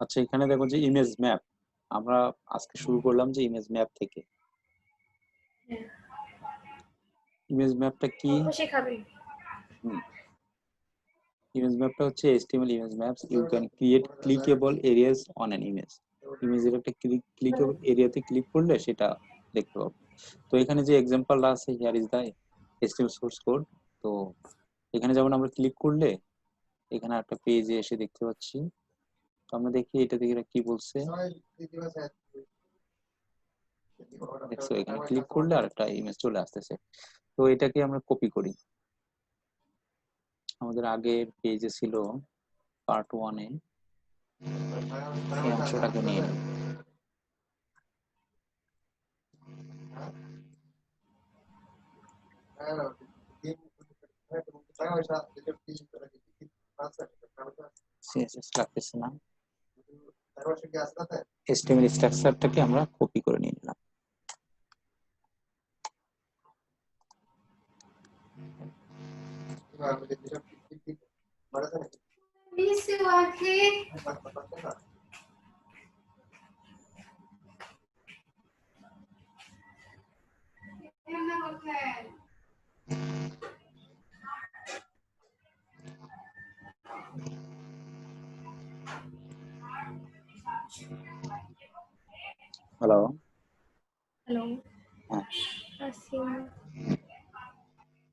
আচ্ছা, এখানে দেখো যে ইমেজ ম্যাপ, আমরা আজকে শুরু করলাম যে ইমেজ ম্যাপ থেকে। ইমেজ ম্যাপটা কি? ইমেজ ম্যাপটা হচ্ছে HTML image maps you can create clickable areas on an image. ইমেজের একটা ক্লিকেবল এরিয়াতে ক্লিক করলে সেটা দেখতে পাবো। তো এখানে যে এক্সাম্পলটা আছে, here is the HTML source code. তো এখানে যেমন আমরা ক্লিক করলে এখানে একটা পেজে এসে দেখতে পাচ্ছি। তো আমরা দেখি এটা থেকে কি বলছে। দেখছো, এখানে ক্লিক করলে আরেকটা ইমেজ চলে আসতেছে। তো এটাকে আমরা কপি করি। আমাদের আগের পেজে ছিল পার্ট 1 এ, এই অংশটাকে নিয়ে নিই। CSS লাগতেছে না, HTML স্ট্রাকচারটাকে আমরা কপি করে নিয়ে নিলাম। Hello hello.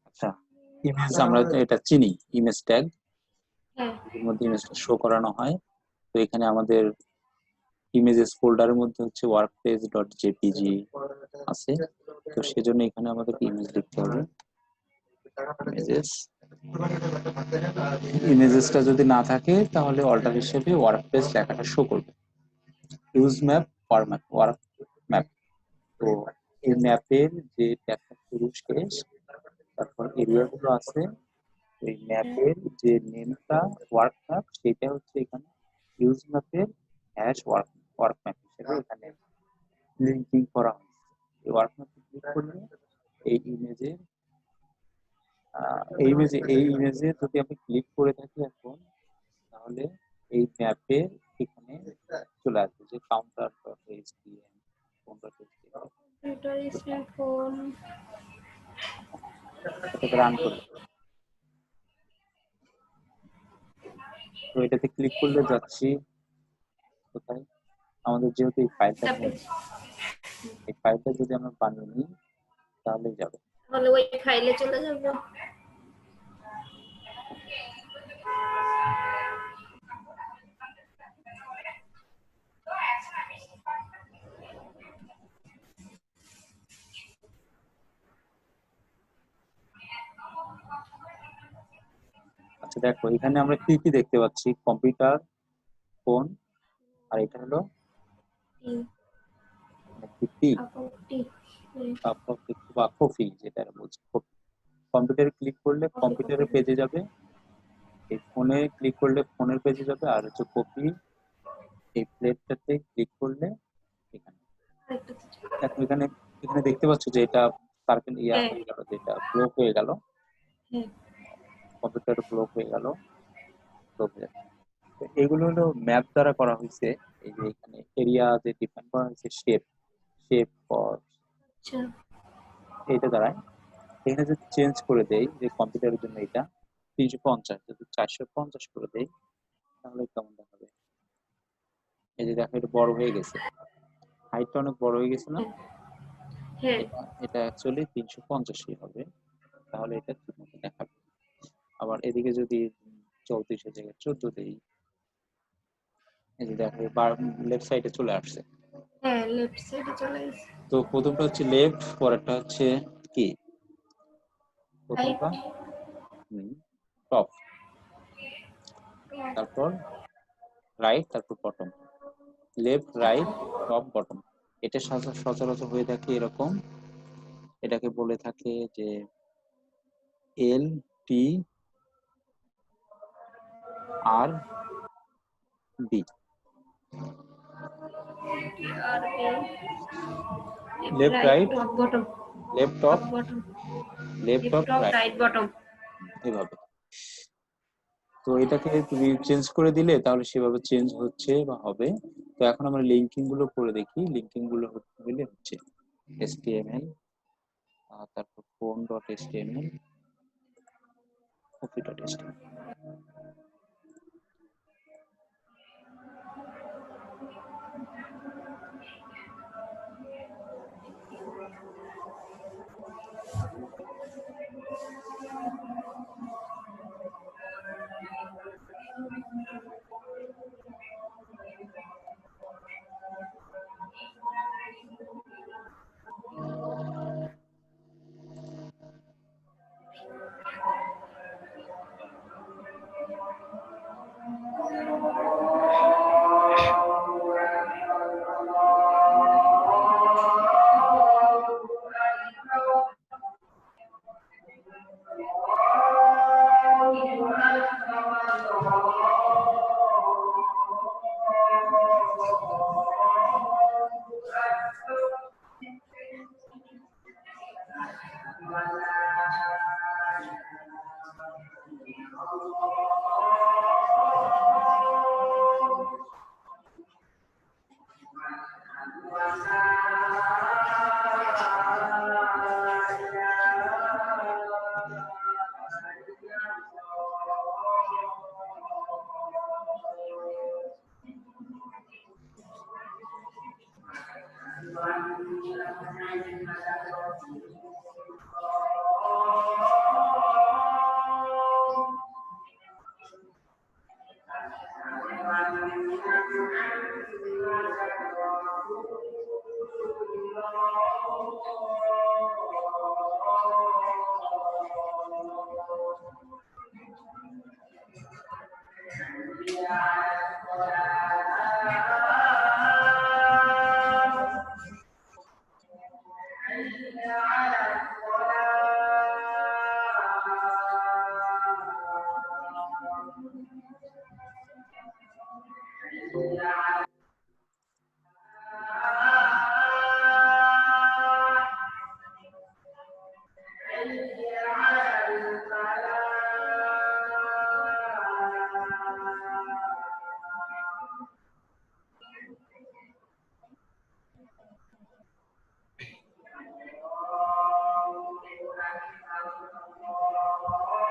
আচ্ছা, ইমেজ আমরা এটা চিনি, ইমেজ ট্যাগ, এর মধ্যে ইমেজটা শো করানো হয়। তো এখানে আমাদের ইমেজেস ফোল্ডারের মধ্যে হচ্ছে workpage.jpg আছে। তো সেজন্য এখানে আমাদের ইমেজ লিখতে হবে, ইমেজেস। ইমেজেসটা যদি না থাকে তাহলে অল্টার হিসেবে ওয়ার্কপেজ লেখাটা শো করবে। Use map, work map. তো এই ম্যাপের যে ট্যাগটা শুরু শেষ, তারপর এরিয়াগুলো আছে, এই ম্যাপের যে নেমটা ওয়ার্ক ম্যাপ, সেটা হচ্ছে এখানে ইউজ ম্যাপের ওয়ার্ক ম্যাপ হিসেবে এখানে লিঙ্কিং করা হয়েছে। এই ওয়ার্ক ম্যাপে ক্লিক করলে এই ইমেজে যদি আমি ক্লিক করে থাকি এখন, তাহলে এই ম্যাপে এখানে চলে আসবে যে counter.html, এটাকে রান করি। তো এটাতে ক্লিক করলে যাচ্ছি কোথায়, আমাদের যেহেতু এই ফাইলটা যদি আমরা বানিয়ে নিই তাহলে যাবে, তাহলে ওই ফাইলে চলে যাব। আচ্ছা দেখো, এখানে আমরা কি কি দেখতে পাচ্ছি, কম্পিউটার, ফোন, আর এটা হলো কফি, যেটা বলছি কম্পিউটারে ক্লিক করলে কম্পিউটারের পেজে যাবে, এই ফোনে ক্লিক করলে ফোনের পেজে যাবে, আর হচ্ছে কপি এই প্লেটটাতে ক্লিক করলে এখানে। এখন এখানে দেখতে পাচ্ছ যে এটা সার্কেল হয়ে গেল, যেটা ব্লক হয়ে গেল, কম্পিউটার ব্লক হয়ে গেল। এগুলো হলো ম্যাপ দ্বারা করা হয়েছে। এই যে এখানে এরিয়া যে ডিফাইন করা হয়েছে, শেপ এইটা দ্বারা। এখানে যদি চেঞ্জ করে দেই যে কম্পিউটারের জন্য এটা 350, যদি 450 করে দেই তাহলে কেমন দেখাবে। এই যে দেখো, এটা বড় হয়ে গেছে, হাইটটা অনেক বড় হয়ে গেছে না? এটা অ্যাকচুয়ালি 350ই হবে, তাহলে এটা ঠিকমতো দেখাবে। আবার এদিকে যদি 34 জায়গায় 14 দেই, এই যে দেখো লেফট সাইডে চলে আসছে। লেফট সাইডে চলে গেছে। তো প্রথমটা হচ্ছে লেফট, পরেরটা হচ্ছে কি, প্রথমটা টপ, তারপর রাইট, তারপর bottom, left right top bottom. এটা সচরাচর হয়ে থাকে এরকম, এটাকে বলে থাকে যে L T R B, left right, left top, left top right bottom. এভাবে। তো এটাকে তুমি চেঞ্জ করে দিলে তাহলে সেভাবে চেঞ্জ হচ্ছে বা হবে। তো এখন আমরা লিঙ্কিং গুলো করে দেখি। লিঙ্কিং গুলো হলে হচ্ছে HTML, তারপর phone.html, copy.html।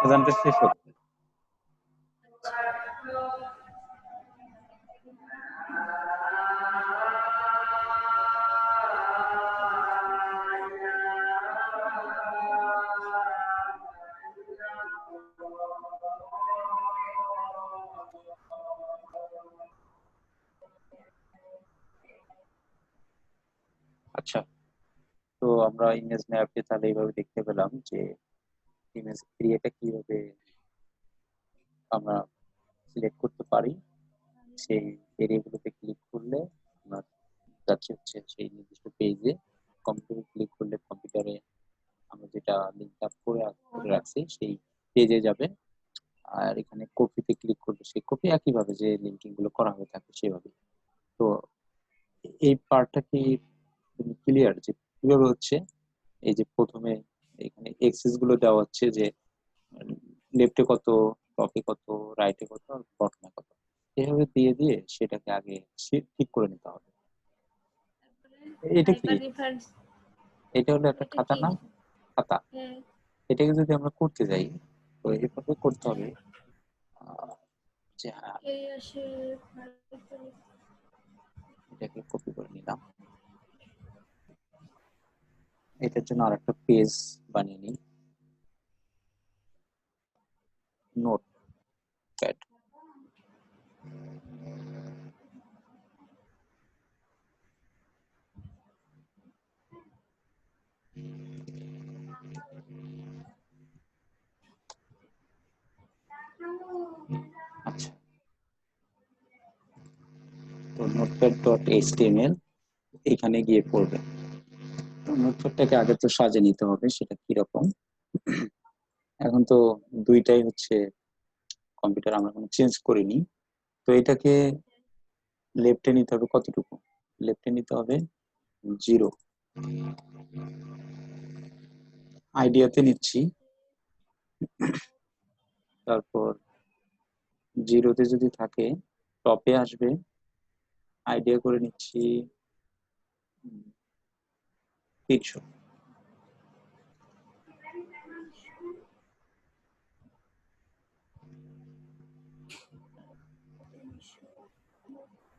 আজানটা শেষ হচ্ছে। আচ্ছা, তো আমরা ইমেজ ম্যাপে তাহলে এইভাবে দেখতে পেলাম যে ইমেজ এরিয়াটা কিভাবে আমরা সিলেক্ট করতে পারি। সেই এরিয়াগুলোতে ক্লিক করলে আমরা যাচ্ছে হচ্ছে সেই নির্দিষ্ট পেজে। কম্পিউটারে ক্লিক করলে কম্পিউটারে আমরা যেটা লিঙ্ক আপ করে রাখছি সেই পেজে যাবে। আর এখানে কপিতে ক্লিক করলে সেই কপি একইভাবে যে লিঙ্কিং গুলো করা হয়ে থাকে সেভাবে। তো এই পার্টটা কি ক্লিয়ার যে কিভাবে হচ্ছে? এই যে প্রথমে এখানে এক্সেস গুলো দেওয়া হচ্ছে যে লেফটে কত, টপে কত, রাইটে কত, আর বটমে কত, এভাবে দিয়ে দিয়ে সেটাকে আগে ঠিক করে নিতে হবে। এটা কি? এটা হলো একটা খাতা না? খাতা। এটাকে যদি আমরা করতে যাই তো এভাবে করতে হবে যে হ্যাঁ, এটাকে কপি করে নিলাম। এটার জন্য আরেকটা পেজ বানিয়ে নিই, নোটপ্যাড। আচ্ছা, তো নোটপ্যাড.html এখানে গিয়ে পড়বে। তো নোটপ্যাডটাকে আগে তো সাজিয়ে নিতে হবে, সেটা কিরকম। এখন তো দুইটাই হচ্ছে কম্পিউটার, আমরা কোনো চেঞ্জ করিনি। তো এটাকে লেফটে নিতে হবে কতটুকু? লেফটে নিতে হবে 0। আইডিয়াতে নিচ্ছি তারপর জিরোতে যদি থাকে টপে আসবে, আইডিয়া করে নিচ্ছি 300।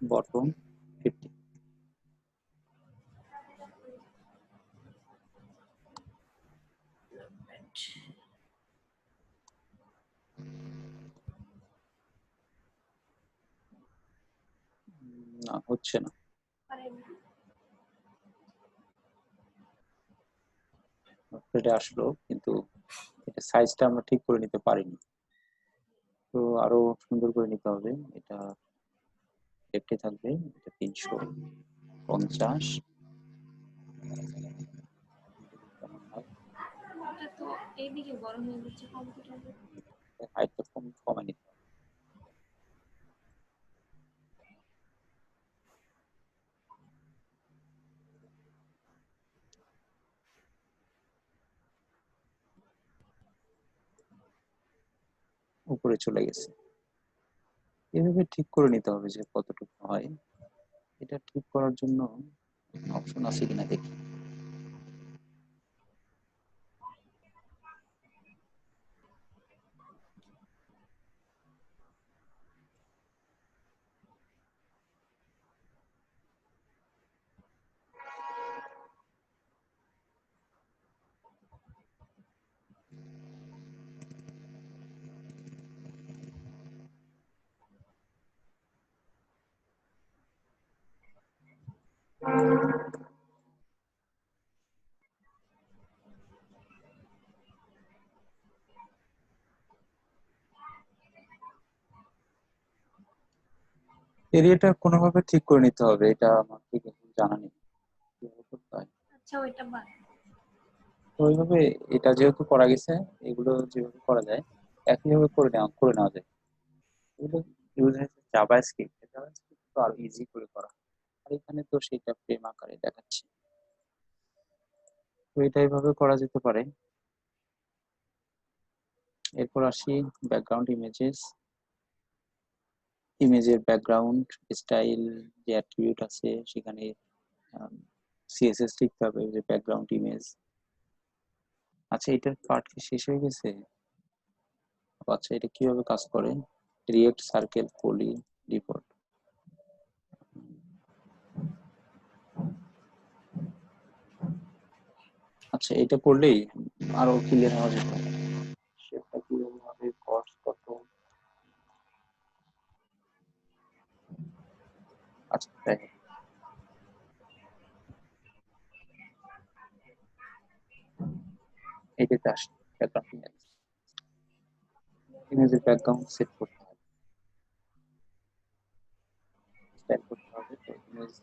বটম 50। না, হচ্ছে না। এটা আসলো কিন্তু এটা সাইজটা আমরা ঠিক করে নিতে পারিনি, তো আরো সুন্দর করে নিতে হবে। এটা লেফটে থাকবে, এটা 350। কেমন হয়? এটা তো এইদিকে বড় হয়ে যাচ্ছে কম্পিউটারে। হাইটটা কমাই নিতে হবে। উপরে চলে গেছে। এভাবে ঠিক করে নিতে হবে যে কতটুকু হয়। এটা ঠিক করার জন্য অপশন আছে কিনা দেখি। এরিয়াটা কোনোভাবে ঠিক করে নিতে হবে, এটা আমার ঠিক এখন জানা নেই কিভাবে করতে হয়। আচ্ছা ওইটা বাদ। তো ওইভাবে এটা যেহেতু করা গেছে, এগুলো যেভাবে করা যায় একইভাবে করে নেওয়া যায়। এগুলো ইউজ হয়েছে জাভাস্ক্রিপ্ট। জাভাস্ক্রিপ্ট তো আরো ইজি করে করা, আর এখানে তো সেটা ফ্রেম আকারে দেখাচ্ছে। তো এটা এইভাবে করা যেতে পারে। এরপর আসি ব্যাকগ্রাউন্ড ইমেজেস। ইমেজের ব্যাকগ্রাউন্ড স্টাইল যে অ্যাট্রিবিউট আছে সেখানে সিএসএস লিখতে হবে, যে ব্যাকগ্রাউন্ড ইমেজ। আচ্ছা, এটার পার্ট কি শেষ হয়ে গেছে? আচ্ছা, এটা কিভাবে কাজ করে? রিয়েক্ট সার্কেল পলি ডিফল্ট। আচ্ছা, এটা করলেই আরো ক্লিয়ার হওয়া যেত। সেটা কিভাবে হবে, কস্ট কত? আচ্ছা, তাই এটাতে আসি ব্যাকগ্রাউন্ড ইমেজ। ইমেজের ব্যাকগ্রাউন্ড সেট করতে হবে, স্টাইল করতে হবে। তো ইমেজ,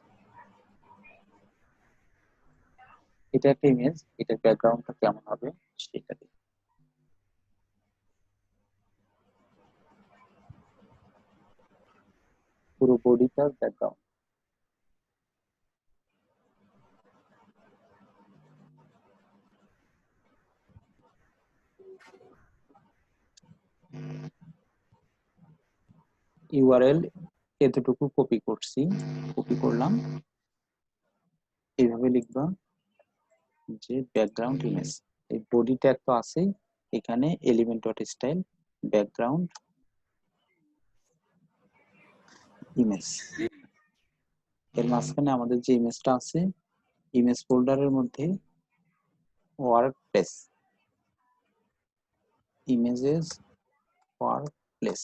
এটা একটা ইমেজ, এটার ব্যাকগ্রাউন্ডটা কেমন হবে সেটা দেখি। পুরো বডিটার ব্যাকগ্রাউন্ড। ইউআরএল এতটুকু কপি করছি, কপি করলাম। এইভাবে লিখবা যে ব্যাকগ্রাউন্ড ইমেজ, এই বডি ট্যাগ তো আছেই, এখানে element dot style background image. এর মাঝখানে আমাদের যে ইমেজটা আছে, ইমেজ ফোল্ডারের মধ্যে work place, images work place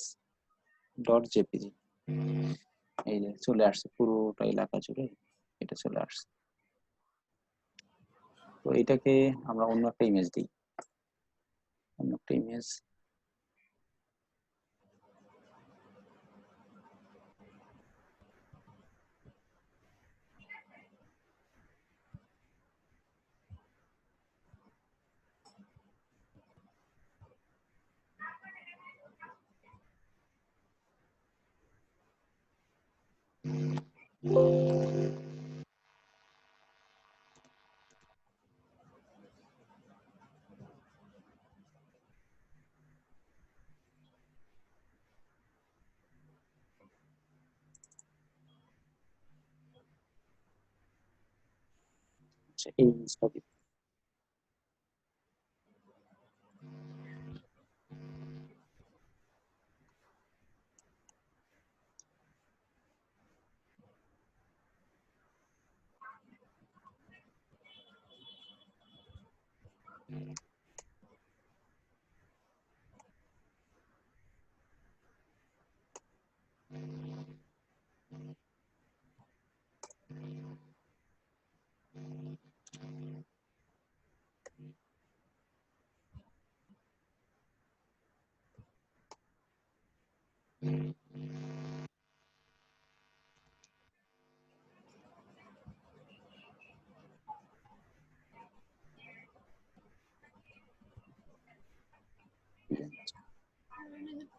dot JPG. এই যে চলে আসছে পুরোটা এলাকা জুড়ে, এটা চলে আসছে। তো এটাকে আমরা অন্য একটা ইমেজ দিই, অন্য একটা ইমেজ। এই জিনিসটা দিবে।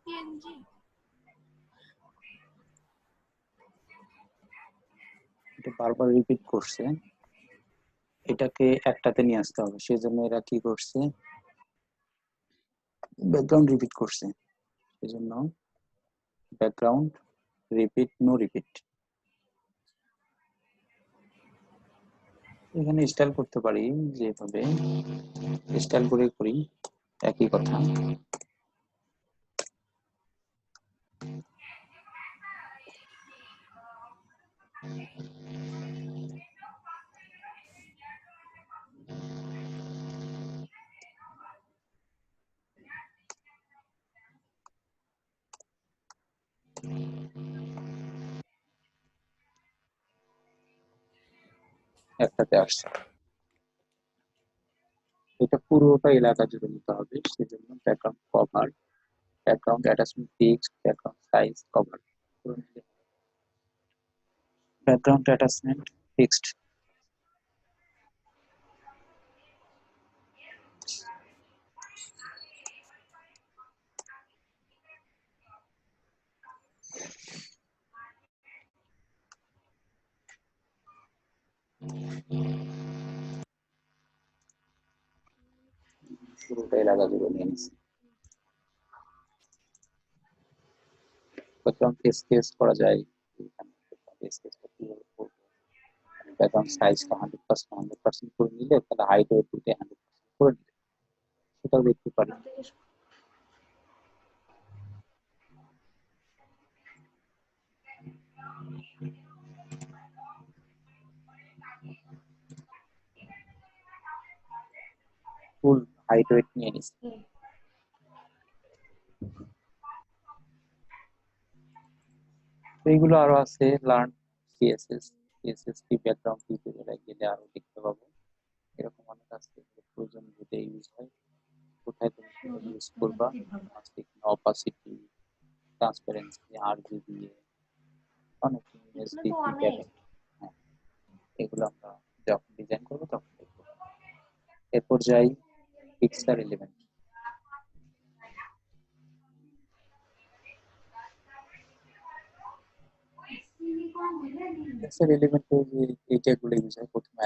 পিএনজি এটা বারবার রিপিট করছে, এটাকে একটাতে নিয়ে আসতে হবে, সেজন্য এরা কি করছে, ব্যাকগ্রাউন্ড রিপিট করছে। সেজন্য ব্যাকগ্রাউন্ড রিপিট, নো রিপিট। এখানে স্টাইল করতে পারি, যেভাবে স্টাইল করে করি একই কথা। একটাতে আসছে, এটা পুরোটা এলাকা জুড়ে নিতে হবে, সেজন্য background cover, background attachment text, background size cover করে নিলে। ব্যাকগ্রাউন্ড অ্যাটাচমেন্ট টেক্সট, পুরোটা এলাকা জুড়ে নিয়ে নিচ্ছি। ব্যাকগ্রাউন্ড স্কেচ করা যায়, স্কেচটা কিভাবে করবো, ব্যাকগ্রাউন্ড সাইজটা 100% করে নিলে, তাহলে হাইট ওয়েট দুটো 100% করে নিলে সেটাও দেখতে পারি। ফুল হাইট ওয়েট নিয়ে নিচ্ছি। এইগুলো আরো আছে, লার্ন সিএসএস, সিএসএস কি ব্যাকগ্রাউন্ড টিউটোরিয়ালে গেলে আরো দেখতে পাবো। এরকম অনেক আছে, প্রয়োজন বুঝে ইউজ হয়। কোথায় তুমি ইউজ করবা, অপাসিটি, ট্রান্সপারেন্সি, আরজিবি, অনেক ইমেজ এগুলো তো ডিপি অনেক। প্যাটার্ন। হ্যাঁ, এগুলো আমরা যখন ডিজাইন করবো তখন দেখবো। এরপর যাই পিকচার এলিমেন্ট। পিকচার এলিমেন্টে যে এইটাগুলো ইউজ হয়, প্রথমে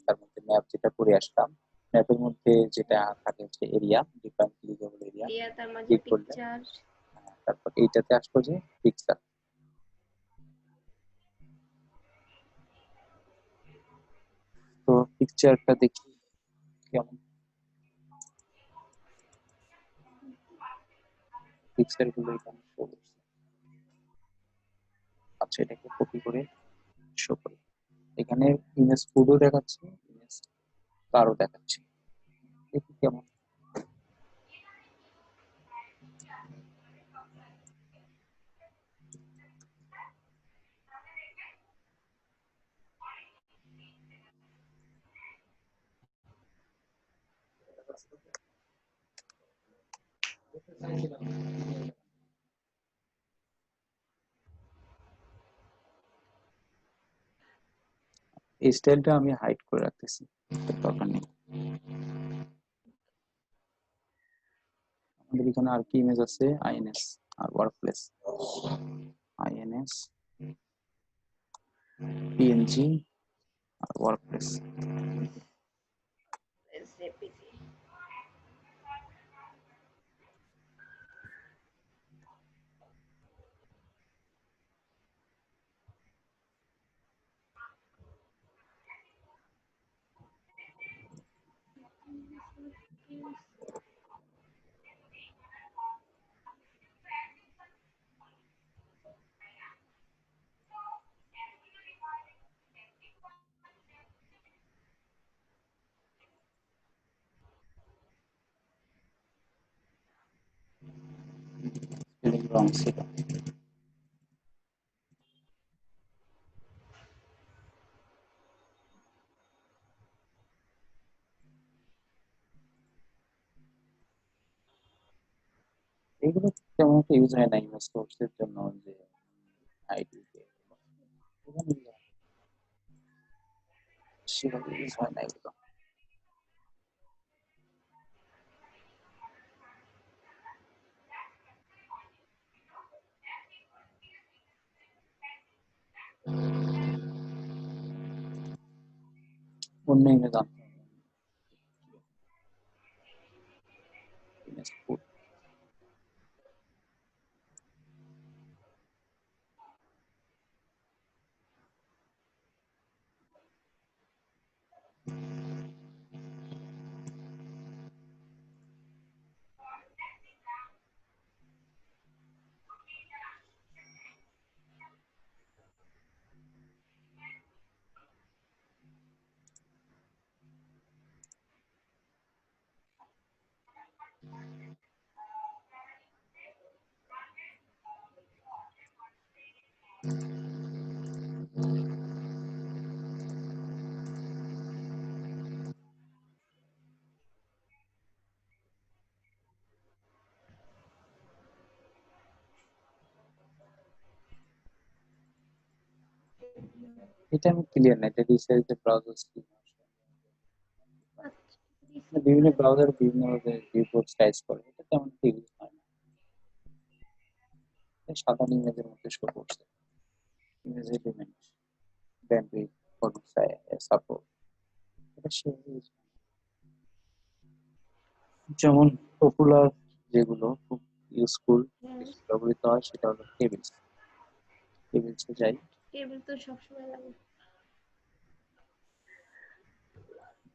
তার মধ্যে ম্যাপ যেটা করে আসলাম, ম্যাপের মধ্যে যেটা থাকে হচ্ছে area, define clickable area, area তার মাঝে ক্লিক করলে পিকচার। তারপর এইটাতে আসবো যে পিক্সেল। তো পিকচারটা দেখি কেমন, পিকচার গুলো এখানে শো করছে। আচ্ছা, এটাকে কপি করে শো করি। এখানে ইমেজ ফুডও দেখাচ্ছে, ইমেজ কারও দেখাচ্ছে, দেখি কেমন। এই স্টাইলটা আমি হাইড করে রাখতেছি, দরকার নেই। আমাদের এখানে আর কি ইমেজ আছে, আইএনএস আর ওয়ার্কপ্লেস, আইএনএস, পিএনজি আর ওয়ার্কপ্লেস। জেপিজি। রং ছিল। এগুলো তেমন একটা ইউজ হয় না ইমেজ সোর্সের জন্য, যে আইডি সেভাবে ইউজ হয় না এগুলো। অন্য ইমেজ আনতে হবে। ইমেজ ফুট এটা আমি ক্লিয়ার না, এটা রিসাইজ দ্য ব্রাউজার স্কিম। আচ্ছা, বিভিন্ন ব্রাউজার বিভিন্ন ভাবে রিপোর্ট সাইজ করে, এটা তেমন ইউজ হয় না। সাধারণ ইমেজের মধ্যে শো করছে, image element bandwidth for support, এটা সেভাবে use হয় না। যেমন পপুলার যেগুলো খুব ইউজফুল হ্যাঁ, বেশি ব্যবহৃত হয় সেটা হলো টেবিলস। টেবিলসে যাই, টেবিল তো সবসময় লাগে।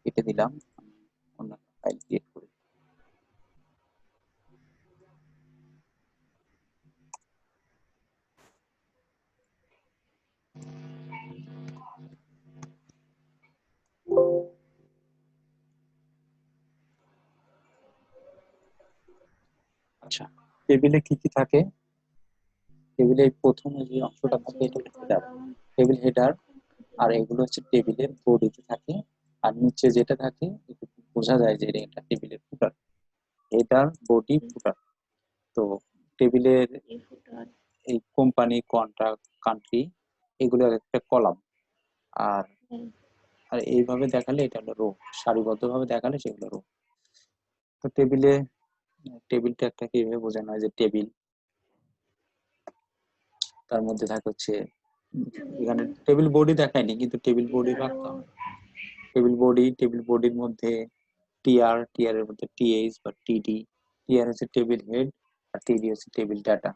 কেটে দিলাম, অন্য ফাইল ক্রিয়েট করি। আচ্ছা, টেবিলে কি কি থাকে? টেবিলে প্রথমে যে অংশটা থাকে এটা সাবজেক্ট, হলো হেডার, কলাম, টেবিল হেডার। আর এগুলো হচ্ছে টেবিলের বডিতে থাকে। আর নিচে যেটা থাকে এটা বোঝা যায় যে এটা টেবিলের ফুটার। হেডার, বডি, ফুটার। তো টেবিলের ফুটার। এই কোম্পানি, কন্ট্রাক্ট, কান্ট্রি, এগুলো একটা কলাম। আর হ্যাঁ, আর এইভাবে দেখালে এটা হলো রো, সারিবদ্ধভাবে দেখালে সেগুলো রো। তো টেবিলটা একটা কিভাবে বোঝানো হয়, যে টেবিল, তার মধ্যে থাকে হচ্ছে এখানে টেবিল বডি দেখায়নি, কিন্তু টেবিল বডি রাখতাম। টেবিল বডির মধ্যে টিআর, টিআর এর মধ্যে টিএইচ বা টিডি। টিআর হচ্ছে টেবিল হেড, আর টিডি হচ্ছে টেবিল ডাটা।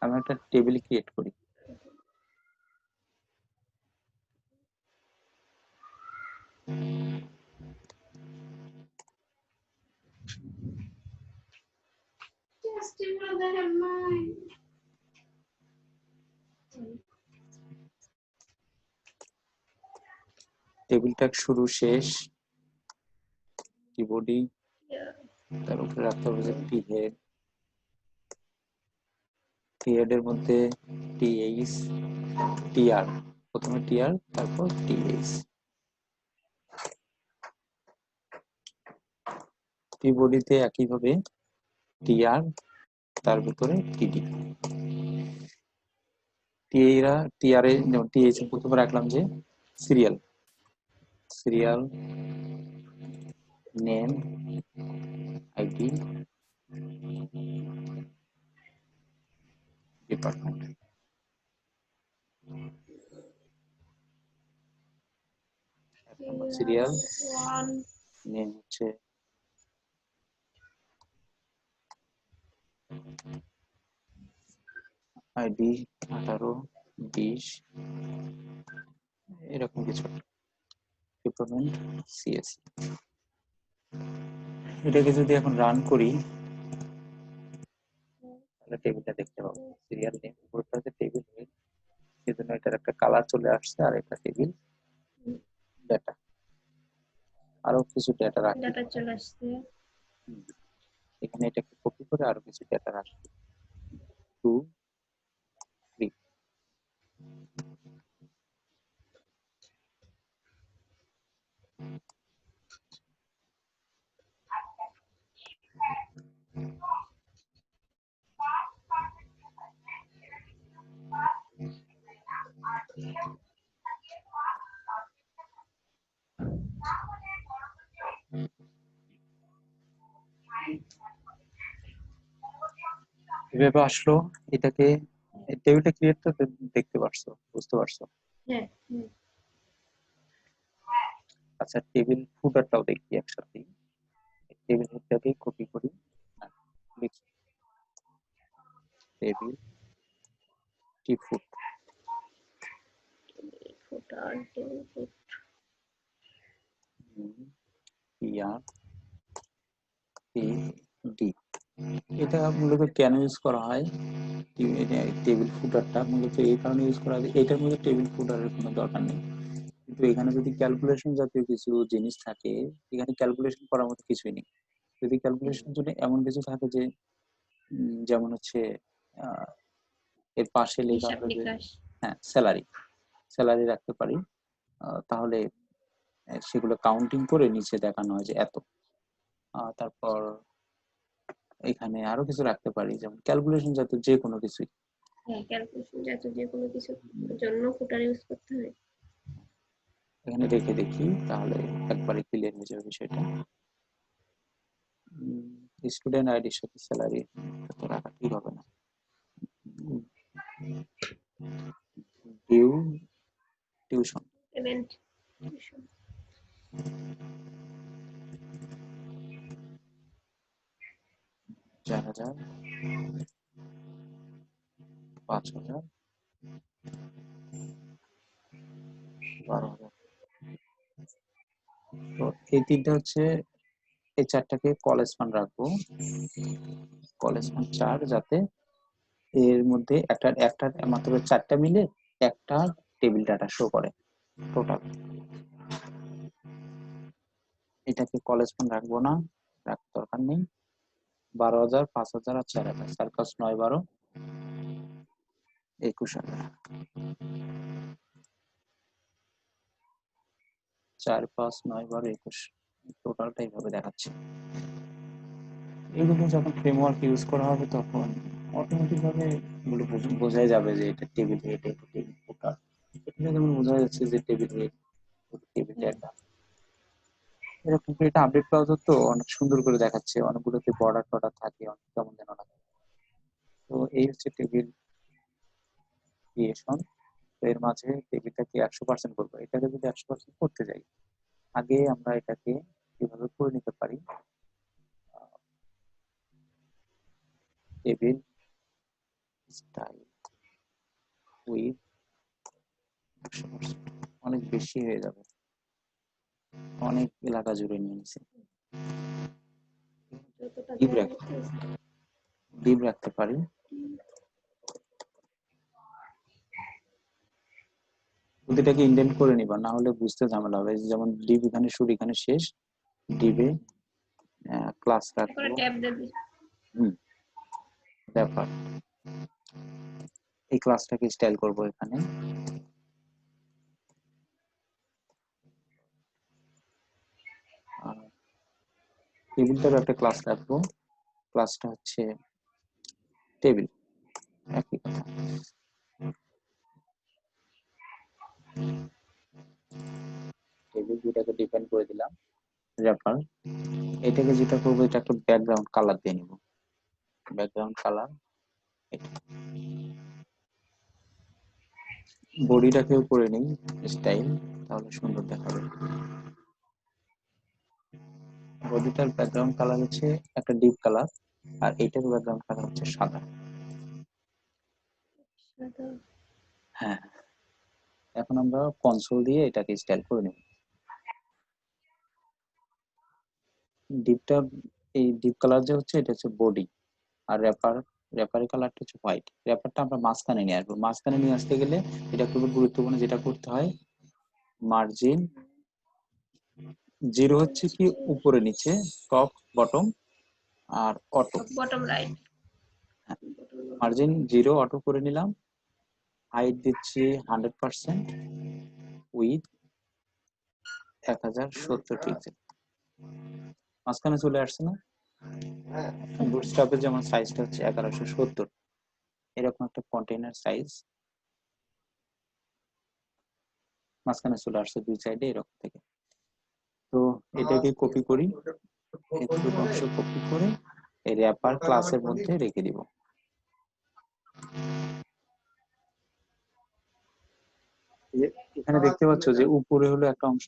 আমি একটা টেবিল ক্রিয়েট করি। টেবিলটা শুরু শেষ, টি বডি, তার উপরে রাখতে হবে যে টি হেড, টি হেড এর মধ্যে টিএইচ, টিআর, প্রথমে টিআর তারপর টিএইচ। টি বডিতে একইভাবে টিআর, তার ভিতরে টিডি। টিআর এ টিএইচ প্রথমে রাখলাম যে serial, serial name, ID, department. Serial name হচ্ছে আইডি 18, 20, এরকম কিছু। Department CSC. এটাকে যদি এখন রান করি তাহলে টেবিলটা দেখতে পাবো। সিরিয়াল নেম পুরোটা হচ্ছে টেবিল নেম, সেজন্য এটার একটা কালার চলে আসছে, আর একটা টেবিল ডাটা, আরো কিছু ডাটা রাখি। ডাটা চলে আসছে। এখানে এটাকে কপি করে আরো কিছু ডেটা রাখবো 2 3 এভাবে আসলো। এটাকে টেবিলটা ক্রিয়েট তো দেখতে পারছো, বুঝতে পারছো? হ্যাঁ হুম। আচ্ছা, টেবিল ফুটারটাও দেখি একসাথে। টেবিল হেডটাকে কপি করি, লিখি table tfoot, footer table foot পিআর পি ডি। এটা মূলত কেন ইউজ করা হয়? টেবিল ফুটারটা মূলত এই কারণে ইউজ করা হয়, এটার মধ্যে টেবিল ফুটারের কোনো দরকার নেই, কিন্তু এখানে যদি ক্যালকুলেশন জাতীয় কিছু জিনিস থাকে, এখানে ক্যালকুলেশন করার মতো কিছুই নেই। যদি ক্যালকুলেশনের জন্য এমন কিছু থাকে যে যেমন হচ্ছে আহ, এর পাশে লেখা হিসাব হলো যে নিকাশ। হ্যাঁ স্যালারি, স্যালারি রাখতে পারি, তাহলে সেগুলো কাউন্টিং করে নিচে দেখানো হয় যে এত। তারপর এখানে আরো কিছু রাখতে পারি, যেমন ক্যালকুলেশন জাতীয় যে কোনো কিছুই। হ্যাঁ ক্যালকুলেশন জাতীয় যে কোনো কিছুর জন্য ফুটার ইউজ করতে হয়। এখানে রেখে দেখি, তাহলে একবারে ক্লিয়ার হয়ে যাবে বিষয়টা। স্টুডেন্ট আইডির সাথে স্যালারি তো রাখা ঠিক হবে না। Due tuition payment tuition 4000 5000 12,000। তো এই তিনটা হচ্ছে, এই চারটাকে কলেজ ফান্ড রাখবো, কলেজ ফান্ড 4, যাতে এর মধ্যে একটা একটা মাত্র চারটা মিলে একটা টেবিল ডাটা শো করে টোটাল। এটাকে কলেজ ফান্ড রাখবো না, রাখার দরকার নেই। 12,000 5,000 আর 4,000, সার্কাস 9 12 21,000। 4 5 9 12 21, টোটালটা এইভাবে দেখাচ্ছে। এগুলো যখন ফ্রেমওয়ার্ক ইউজ করা হবে তখন অটোমেটিক ভাবে এগুলো বোঝাই যাবে যে এটা টেবিল হেড, এটা টেবিল ফুটার। এটা যেমন বোঝা যাচ্ছে যে টেবিল হেড, টেবিল ডেটা। এরকম করে এটা আপডেট ব্রাউজার তো অনেক সুন্দর করে দেখাচ্ছে, অনেকগুলোতে বর্ডার টর্ডার থাকে, অনেক কেমন যেন লাগে। তো এই হচ্ছে টেবিল ক্রিয়েশন। তো এর মাঝে টেবিলটাকে 100% করবো। এটাকে যদি 100% করতে যাই, আগে আমরা এটাকে কিভাবে করে নিতে পারি, টেবিল স্টাইল উইথ 100%, অনেক বেশি হয়ে যাবে, অনেক এলাকা জুড়ে নিয়ে নিছে। যতটা ডিপ দেওয়া রাখতে হচ্ছে ডিপ রাখতে পারি। প্রতিটাকে ইন্ডেন্ট করে নিবা, না হলে বুঝতে ঝামেলা হবে। যেমন ডিপ এখানে শুরু এখানে শেষ, ডিবে ক্লাস তারপরে রাখবো। ট্যাব দেবে। ব্যাপার, এই ক্লাসটাকে স্টাইল করব এখানে। টেবিলটার একটা ক্লাস রাখবো, ক্লাসটা হচ্ছে টেবিল, একই কথা। টেবিল দুটাকে ডিপেন্ড করে দিলাম। র্যাপার, এটাকে যেটা করবো, এটা একটা ব্যাকগ্রাউন্ড কালার দিয়ে নিব, ব্যাকগ্রাউন্ড কালার। বডিটাকেও করে নিই স্টাইল, তাহলে সুন্দর দেখাবে। বডিটার ব্যাকগ্রাউন্ড কালার হচ্ছে একটা ডিপ কালার, আর এইটার ব্যাকগ্রাউন্ড কালার হচ্ছে সাদা। সাদা। হ্যাঁ, এখন আমরা কনসোল দিয়ে এটাকে স্টাইল করে নেব। ডিপটা, এই ডিপ কালার যে হচ্ছে এটা হচ্ছে বডি, আর র্যাপারের কালারটা হচ্ছে হোয়াইট। র্যাপারটা আমরা মাঝখানে নিয়ে আসবো, মাঝখানে নিয়ে আসতে গেলে এটা খুবই গুরুত্বপূর্ণ, যেটা করতে হয় মার্জিন 0 হচ্ছে কি উপরে নিচে, টপ বটম, আর auto, bottom right, margin 0 auto করে নিলাম, হাইট দিচ্ছি 100% উইথ 1070 পিক্সেল। মাঝখানে চলে আসছে না? বুটস্ট্র্যাপের যেমন সাইজটা হচ্ছে 1170, এরকম একটা কন্টেইনার সাইজ মাঝখানে চলে আসছে দুই সাইডে এরকম থেকে। তো এটাকে কপি করি, এতটুকু অংশ কপি করে এই র্যাপার ক্লাসের মধ্যে রেখে দিব। এখানে দেখতে পাচ্ছ যে উপরে হলো একটা অংশ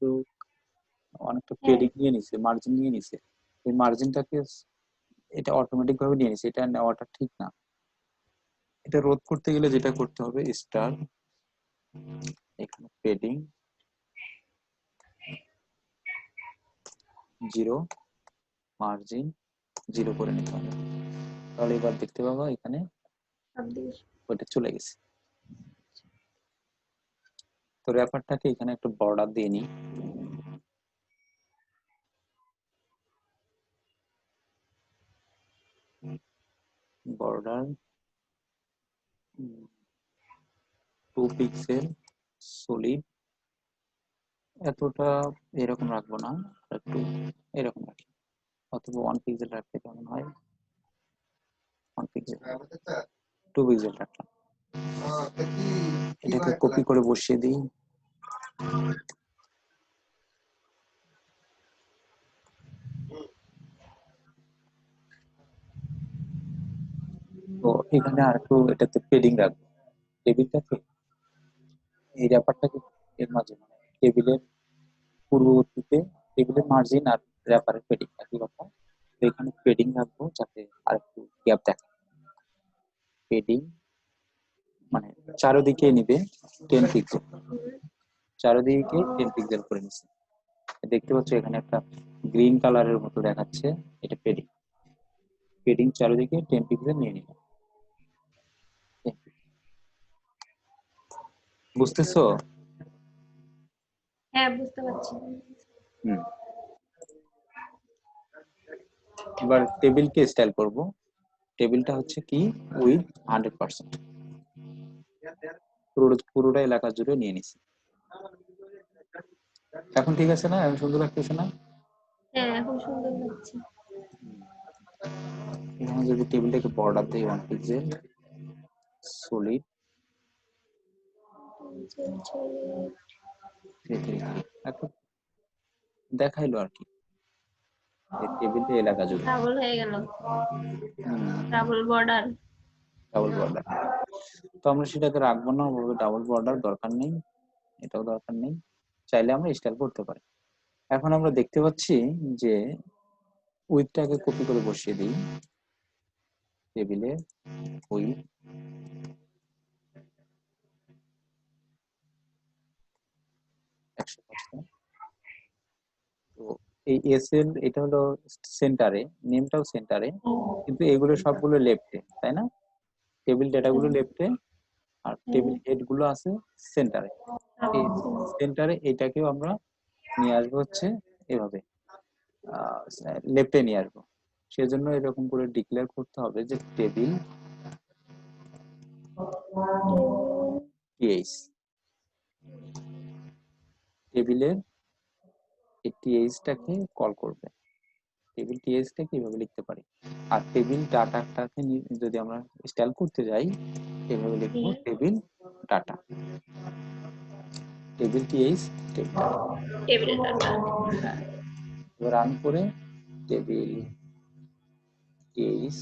অনেকটা পেডিং নিয়ে নিছে, মার্জিন নিয়ে নিছে। এই মার্জিনটাকে এটা অটোমেটিক ভাবে নিয়ে নিছে, এটা নেওয়াটা ঠিক না। এটা রোধ করতে গেলে যেটা করতে হবে, স্টার এখানে পেডিং 0 মার্জিন 0 করে নিতে হবে। তাহলে এবার দেখতে পাবো এখানে ওটা চলে গেছে। তো র্যাপারটাকে এখানে একটু বর্ডার দিয়ে নিই। বর্ডার 2 পিক্সেল সলিড, এতটা এরকম রাখবো না, একটু এরকম রাখি, অথবা 1 পিক্সেল রাখতে কেমন হয়, 1 পিক্সেল 2 পিক্সেল রাখলাম। এটাকে কপি করে বসিয়ে দিই। তো এখানে আর একটু এটাতে পেডিং রাখবো, টেবিলটাকে এই র্যাপারটাকে এর মাঝে মানে টেবিলের পূর্ববর্তীতে টেবিলের মার্জিন আর র্যাপারের পেডিং একই রকম। তো এখানে পেডিং রাখবো যাতে আর একটু গ্যাপ থাকে। পেডিং মানে চারদিকে নিবে 10 পিক্সেল, চারদিকে 10 পিক্সেল করে নিচ্ছে। দেখতে পাচ্ছ এখানে একটা গ্রিন কালারের মতো দেখাচ্ছে, এটা পেডিং। পেডিং চারদিকে 10 পিক্সেল নিয়ে নিলাম। বুঝতেছো? হ্যাঁ বুঝতে পারছি। হুম। এবার টেবিলকে স্টাইল করব। টেবিলটা হচ্ছে কি উইথ 100%, পুরোটা এলাকা জুড়ে নিয়ে নিছি। এখন ঠিক আছে না? এখন সুন্দর লাগতেছে না? হ্যাঁ এখন সুন্দর লাগছে। এখানে যদি টেবিলটাকে বর্ডার দেই 1 পিক্সেল সলিড, এখন দেখাইলো আর কি টেবিলটা এলাকা জুড়ে ডাবল হয়ে গেল, ডাবল বর্ডার। Double border. তো আমরা সেটাকে রাখবো না, ডাবল বর্ডার দরকার নেই, এটাও দরকার নেই, চাইলে আমরা স্টাইল করতে পারি। এখন আমরা দেখতে পাচ্ছি যে উইথটাকে কপি করে বসিয়ে দিই টেবিলে, উইথ 100%। তো এই এসএল এটা হলো সেন্টারে, নেমটাও সেন্টারে, কিন্তু এগুলো সবগুলো লেফটে, তাই না? টেবিল ডেটাগুলো লেফটে আর টেবিল হেড গুলো আছে সেন্টারে। এই সেন্টারে এটাকেও আমরা নিয়ে আসবো হচ্ছে এভাবে, লেফটে নিয়ে আসবো। সেজন্য এরকম করে ডিক্লেয়ার করতে হবে যে টেবিল টিএইচ, টেবিলের এই টিএইচটাকে কল করবে। টেবিল টিএইচটাকে এইভাবে লিখতে পারি। আর টেবিল ডাটাটাকে যদি আমরা স্টাইল করতে যাই এভাবে লিখবো table data, table TH table data. Table data. হ্যাঁ, এবার রান করে টেবিল টিএইচ,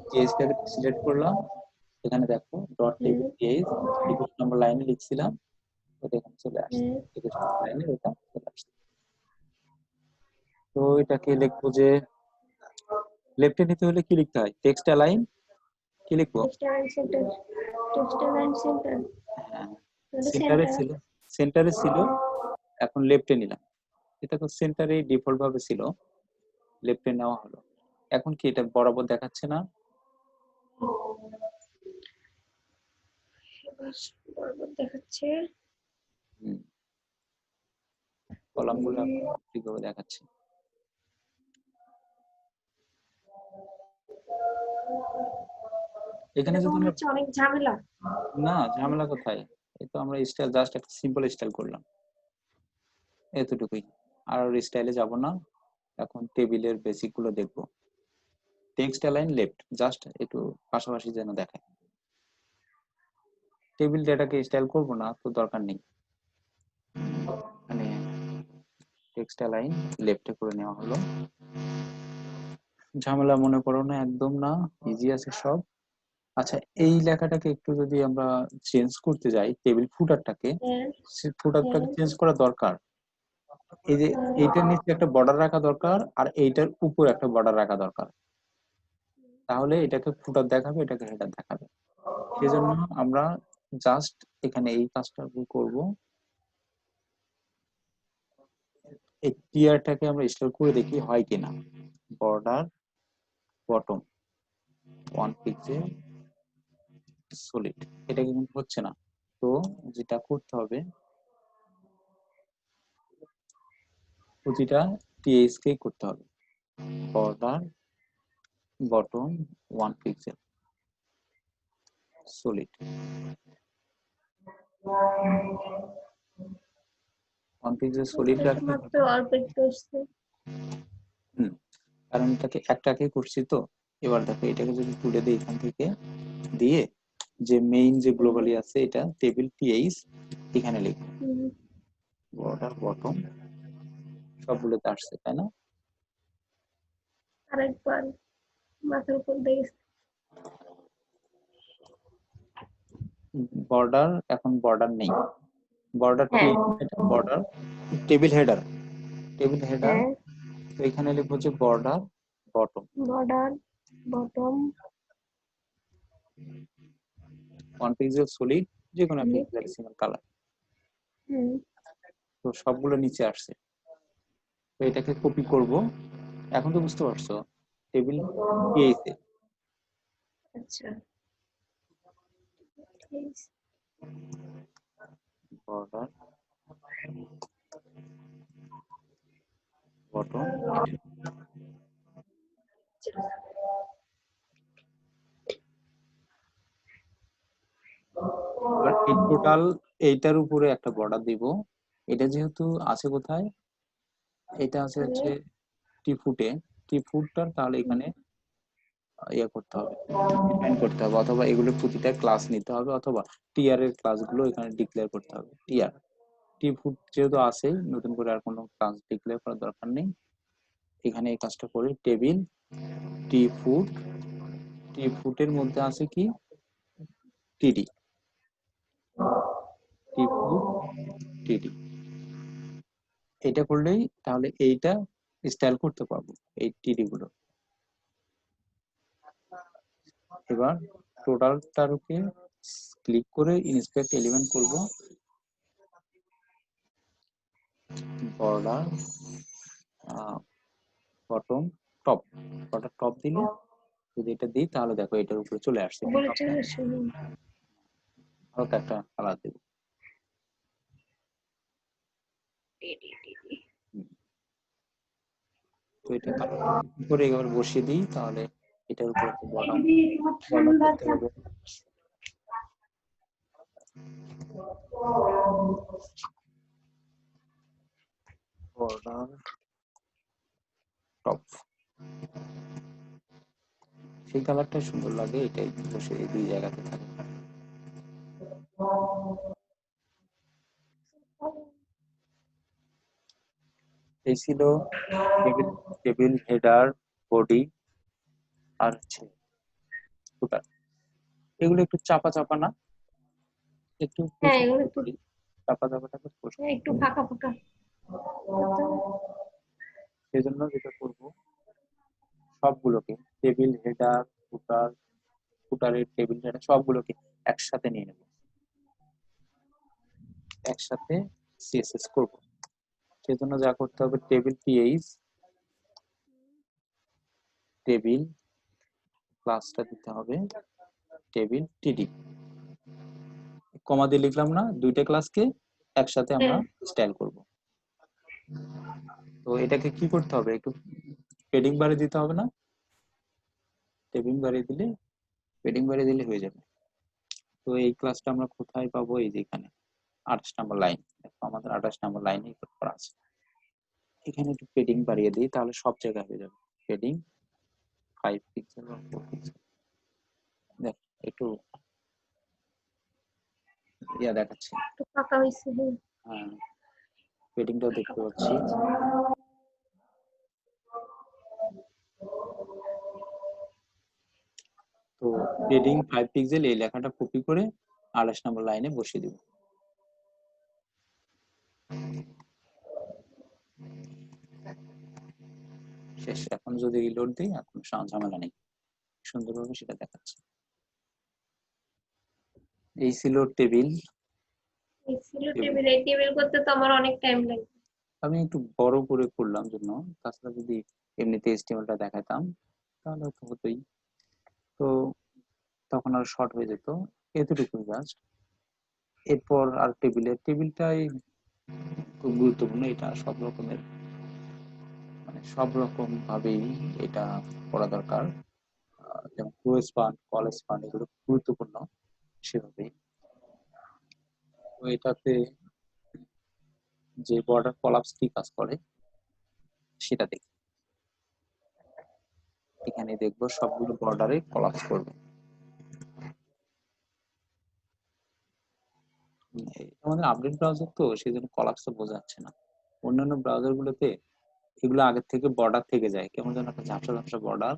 টিএইচটাকে সিলেক্ট করলাম, এখানে দেখো ডট টেবিল টিএইচ 21 নম্বর লাইনে লিখছিলাম, ওটা এখানে চলে আসছে 21 নম্বর লাইনে, ওটা চলে আসছে। তো এটাকে লিখবো যে লেফটে নিতে হলে কি লিখতে হয়, টেক্সট অ্যালাইন, কি লিখবো? হ্যাঁ, সেন্টারে ছিল, সেন্টারে ছিল, এখন লেফটে নিলাম। এটা তো সেন্টারে ডিফল্ট ভাবে ছিল, লেফটে নেওয়া হলো। এখন কি এটা বরাবর দেখাচ্ছে না? বরাবর দেখাচ্ছে। কলামগুলো এখন ঠিকভাবে দেখাচ্ছে। এখানে এটা তো যদি মনে আমরা, হচ্ছে অনেক ঝামেলা। না ঝামেলা কোথায়, এই তো আমরা স্টাইল জাস্ট একটা সিম্পল স্টাইল করলাম, এতটুকুই। আর স্টাইলে যাব না, এখন টেবিলের বেসিক গুলো দেখবো। টেক্সট অ্যালাইন লেফট, জাস্ট একটু পাশাপাশি যেন দেখায়। টেবিল ডেটাকে স্টাইল করব না, তো দরকার নেই, মানে টেক্সট অ্যালাইন লেফটে করে নেওয়া হলো। ঝামেলা মনে করো না, একদম না, ইজি আছে সব। আচ্ছা, এই লেখাটাকে একটু যদি আমরা চেঞ্জ করতে যাই, টেবিল ফুটারটাকে, হ্যাঁ, ফুটারটাকে হ্যাঁ, চেঞ্জ করা দরকার। এই যে এইটার নিচে একটা বর্ডার রাখা দরকার, আর এইটার উপর একটা বর্ডার রাখা দরকার, তাহলে এটাকে ফুটার দেখাবে, এটাকে হেডার দেখাবে। সেজন্য আমরা জাস্ট এখানে এই কাজটা করব, এই টিয়ারটাকে আমরা স্টোর করে দেখি হয় কিনা। বর্ডার বটম 1 পিক্সেল সলিড, এটা কিন্তু হচ্ছে না। তো যেটা করতে হবে, প্রতিটা টিএস কে করতে হবে border bottom 1 pixel solid, 1 pixel solid এটা তো রাখলে মাত্র অল্প একটু আসছে। হুম, কারণ এটাকে একটাকে করছি তো। এবার দেখো এটাকে যদি তুলে দিই এখান থেকে, দিয়ে যে মেইন যে গ্লোবালি আছে এটা টেবিল টিএইচ এখানে লিখবো, হুম, বর্ডার বটম সবগুলোতে আসছে, তাই না? আরেকবার মাথার উপর দিয়ে গেছে। বর্ডার, এখন বর্ডার নেই, বর্ডার হ্যাঁ, টিএইচ, এটা border table header, table header. হ্যাঁ, তো এখানে লিখবো হচ্ছে border bottom border bottom 1 pixel solid, যে কোনো একটা হেক্সাডেসিমাল কালার। হুম, তো সবগুলো নিচে আসছে, তো এটাকে কপি করব। এখন তো বুঝতে পারছো টেবিল টিএইচ এ আচ্ছা, ঠিক আছে। বর্ডার বটম, এবার এই টোটাল এইটার উপরে একটা বর্ডার দিব। এটা যেহেতু আছে কোথায়, এটা আছে তাহলে হচ্ছে টি ফুটে, টি ফুটটার, তাহলে হুম, এখানে ইয়ে করতে হবে, ডিফাইন করতে হবে, অথবা এগুলো প্রতিটা ক্লাস নিতে হবে, অথবা টিআর এর ক্লাসগুলো এখানে ডিক্লেয়ার করতে হবে। টিআর টি ফুট যেহেতু আছেই, নতুন করে আর কোনো ক্লাস ডিক্লেয়ার করার দরকার নেই। এখানে এই কাজটা করি, টেবিল টি ফুট, টি ফুটের মধ্যে আছে কি টিডি, টি ফুট টিডি, এটা করলেই তাহলে এইটা স্টাইল করতে পারবো, এই টিডি গুলো। এবার টোটালটার উপরে ক্লিক করে ইন্সপেক্ট এলিমেন্ট করব, border bottom top, border top দিলে, যদি এটা দিই তাহলে দেখো এটার উপরে চলে আসছে, কিন্তু বলে আমরা চলে শুনুন। হালকা একটা কালার দেবো। তো এটা কালার করে এবার বসিয়ে দিই, তাহলে এটার উপরে একটা বটম বর্ডার করতে হবে, বর্ডার টপ, সেই কালারটা সুন্দর লাগে, এটাই বসে এই দুই জায়গাতে থাকে। এই ছিল টেবিল, টেবিল হেডার বডি আর হচ্ছে ফুটার। এগুলো একটু চাপা চাপা না, একটু হ্যাঁ, পরিষ্কার এগুলো করে একটু, করি, চাপা চাপাটাকে পরিষ্কার হ্যাঁ, একটু করি। ফাঁকা ফাঁকা করতে হবে। সেই জন্য যেটা করবো, সবগুলোকে টেবিল হেডার ফুটার, ফুটারের টেবিল হেডার সবগুলোকে একসাথে নিয়ে নেব, একসাথে সিএসএস করব। সেজন্য যা করতে হবে, টেবিল পিএইচ, টেবিল ক্লাসটা দিতে হবে টেবিল টিডি, কমা দিয়ে লিখলাম না, দুইটা ক্লাসকে একসাথে আমরা হ্যাঁ, স্টাইল করব। তো এটাকে কি করতে হবে, একটু পেডিং বারে দিতে হবে না, পেডিং বাড়িয়ে দিলে হয়ে যাবে। তো এই ক্লাসটা আমরা কোথায় পাবো? এই যে এখানে 28 নম্বর লাইন, দেখো আমাদের 28 নম্বর লাইনে করা আছে। এখানে একটু পেডিং বাড়িয়ে দিই, তাহলে সব জায়গায় হয়ে যাবে। পেডিং 5 পিক্সেল বা 4 পিক্সেল, দেখ একটু দেখাচ্ছে। একটু ফাঁকা হয়েছে। হ্যাঁ, পেডিংটাও দেখতে পাচ্ছি। তো পেডিং 5 পিক্সেল এই লেখাটা কপি করে 28 নম্বর লাইনে বসিয়ে দিব। শেষ। এখন যদি রিলোড দিই, এখন ঝামেলা নেই, সুন্দরভাবে সেটা দেখাচ্ছে। এই ছিল টেবিল। এই টেবিল করতে তো আমার অনেক টাইম লাগে। আমি একটু বড় করে করলাম জন্য, তাছাড়া যদি এমনিতে এইচটিএমএলটা দেখাতাম তাহলে তো হতোই, তো তখন আর শর্ট হয়ে যেত। এতটুকুই জাস্ট। এরপর আর টেবিলটাই খুব গুরুত্বপূর্ণ। এটা সব রকমের, মানে সব রকম ভাবেই এটা করা দরকার। যেমন প্রো স্পান, কল স্পান এগুলো গুরুত্বপূর্ণ সেভাবেই। তো এটাতে যে বর্ডার কলাপস কি কাজ করে সেটা দেখি। এখানে দেখবো সবগুলো বর্ডারে কলাপস করবে। আমাদের আপডেট ব্রাউজার তো সেই জন্য কলাপসটা বোঝা যাচ্ছে না। অন্যান্য ব্রাউজার গুলোতে এগুলো আগের থেকে বর্ডার থেকে যায়, কেমন যেন একটা ঝাপসা ঝাপসা বর্ডার,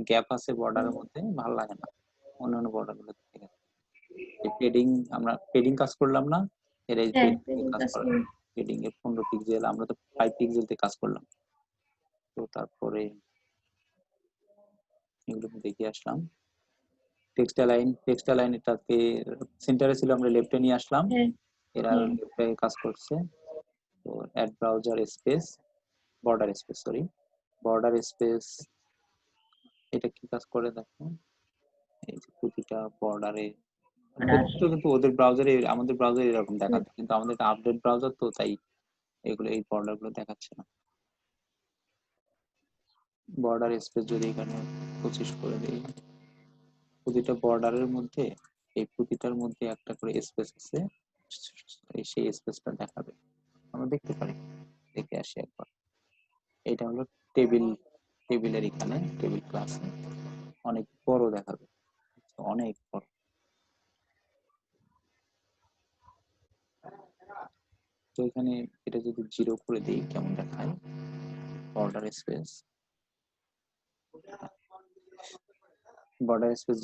গ্যাপ আছে বর্ডারের মধ্যে, ভালো লাগে না অন্যান্য বর্ডার গুলো থেকে। আমরা পেডিং কাজ করলাম না, এর এই কাজ করে পেডিং এর 15 পিক্সেল, আমরা তো 5 পিক্সেল তে কাজ করলাম। তো তারপরে এগুলো দেখে আসলাম। টেক্সটা লাইন এটাকে সেন্টারে ছিল, আমরা লেফটে নিয়ে আসলাম, এরা লেফটে কাজ করছে। তো add browser space border space, এটা কি কাজ করে দেখো। এই যে প্রতিটা বর্ডারে, কিন্তু ওদের ব্রাউজারে, আমাদের ব্রাউজারে এরকম দেখাচ্ছে, কিন্তু আমাদের আপডেট ব্রাউজার তো, তাই এগুলো এই বর্ডার গুলো দেখাচ্ছে না। বর্ডার স্পেস যদি এখানে 25 করে দিই, প্রতিটা বর্ডারের মধ্যে, এই প্রতিটার মধ্যে একটা করে স্পেস আছে, সেই স্পেসটা দেখাবে, আমরা দেখতে পারি। দেখে আসি একবার। এটা হলো টেবিলের এখানে টেবিল ক্লাস, অনেক বড় দেখাবে, অনেক বড়। তো এখানে এটা যদি 0 করে দিই কেমন দেখায়? বর্ডার স্পেস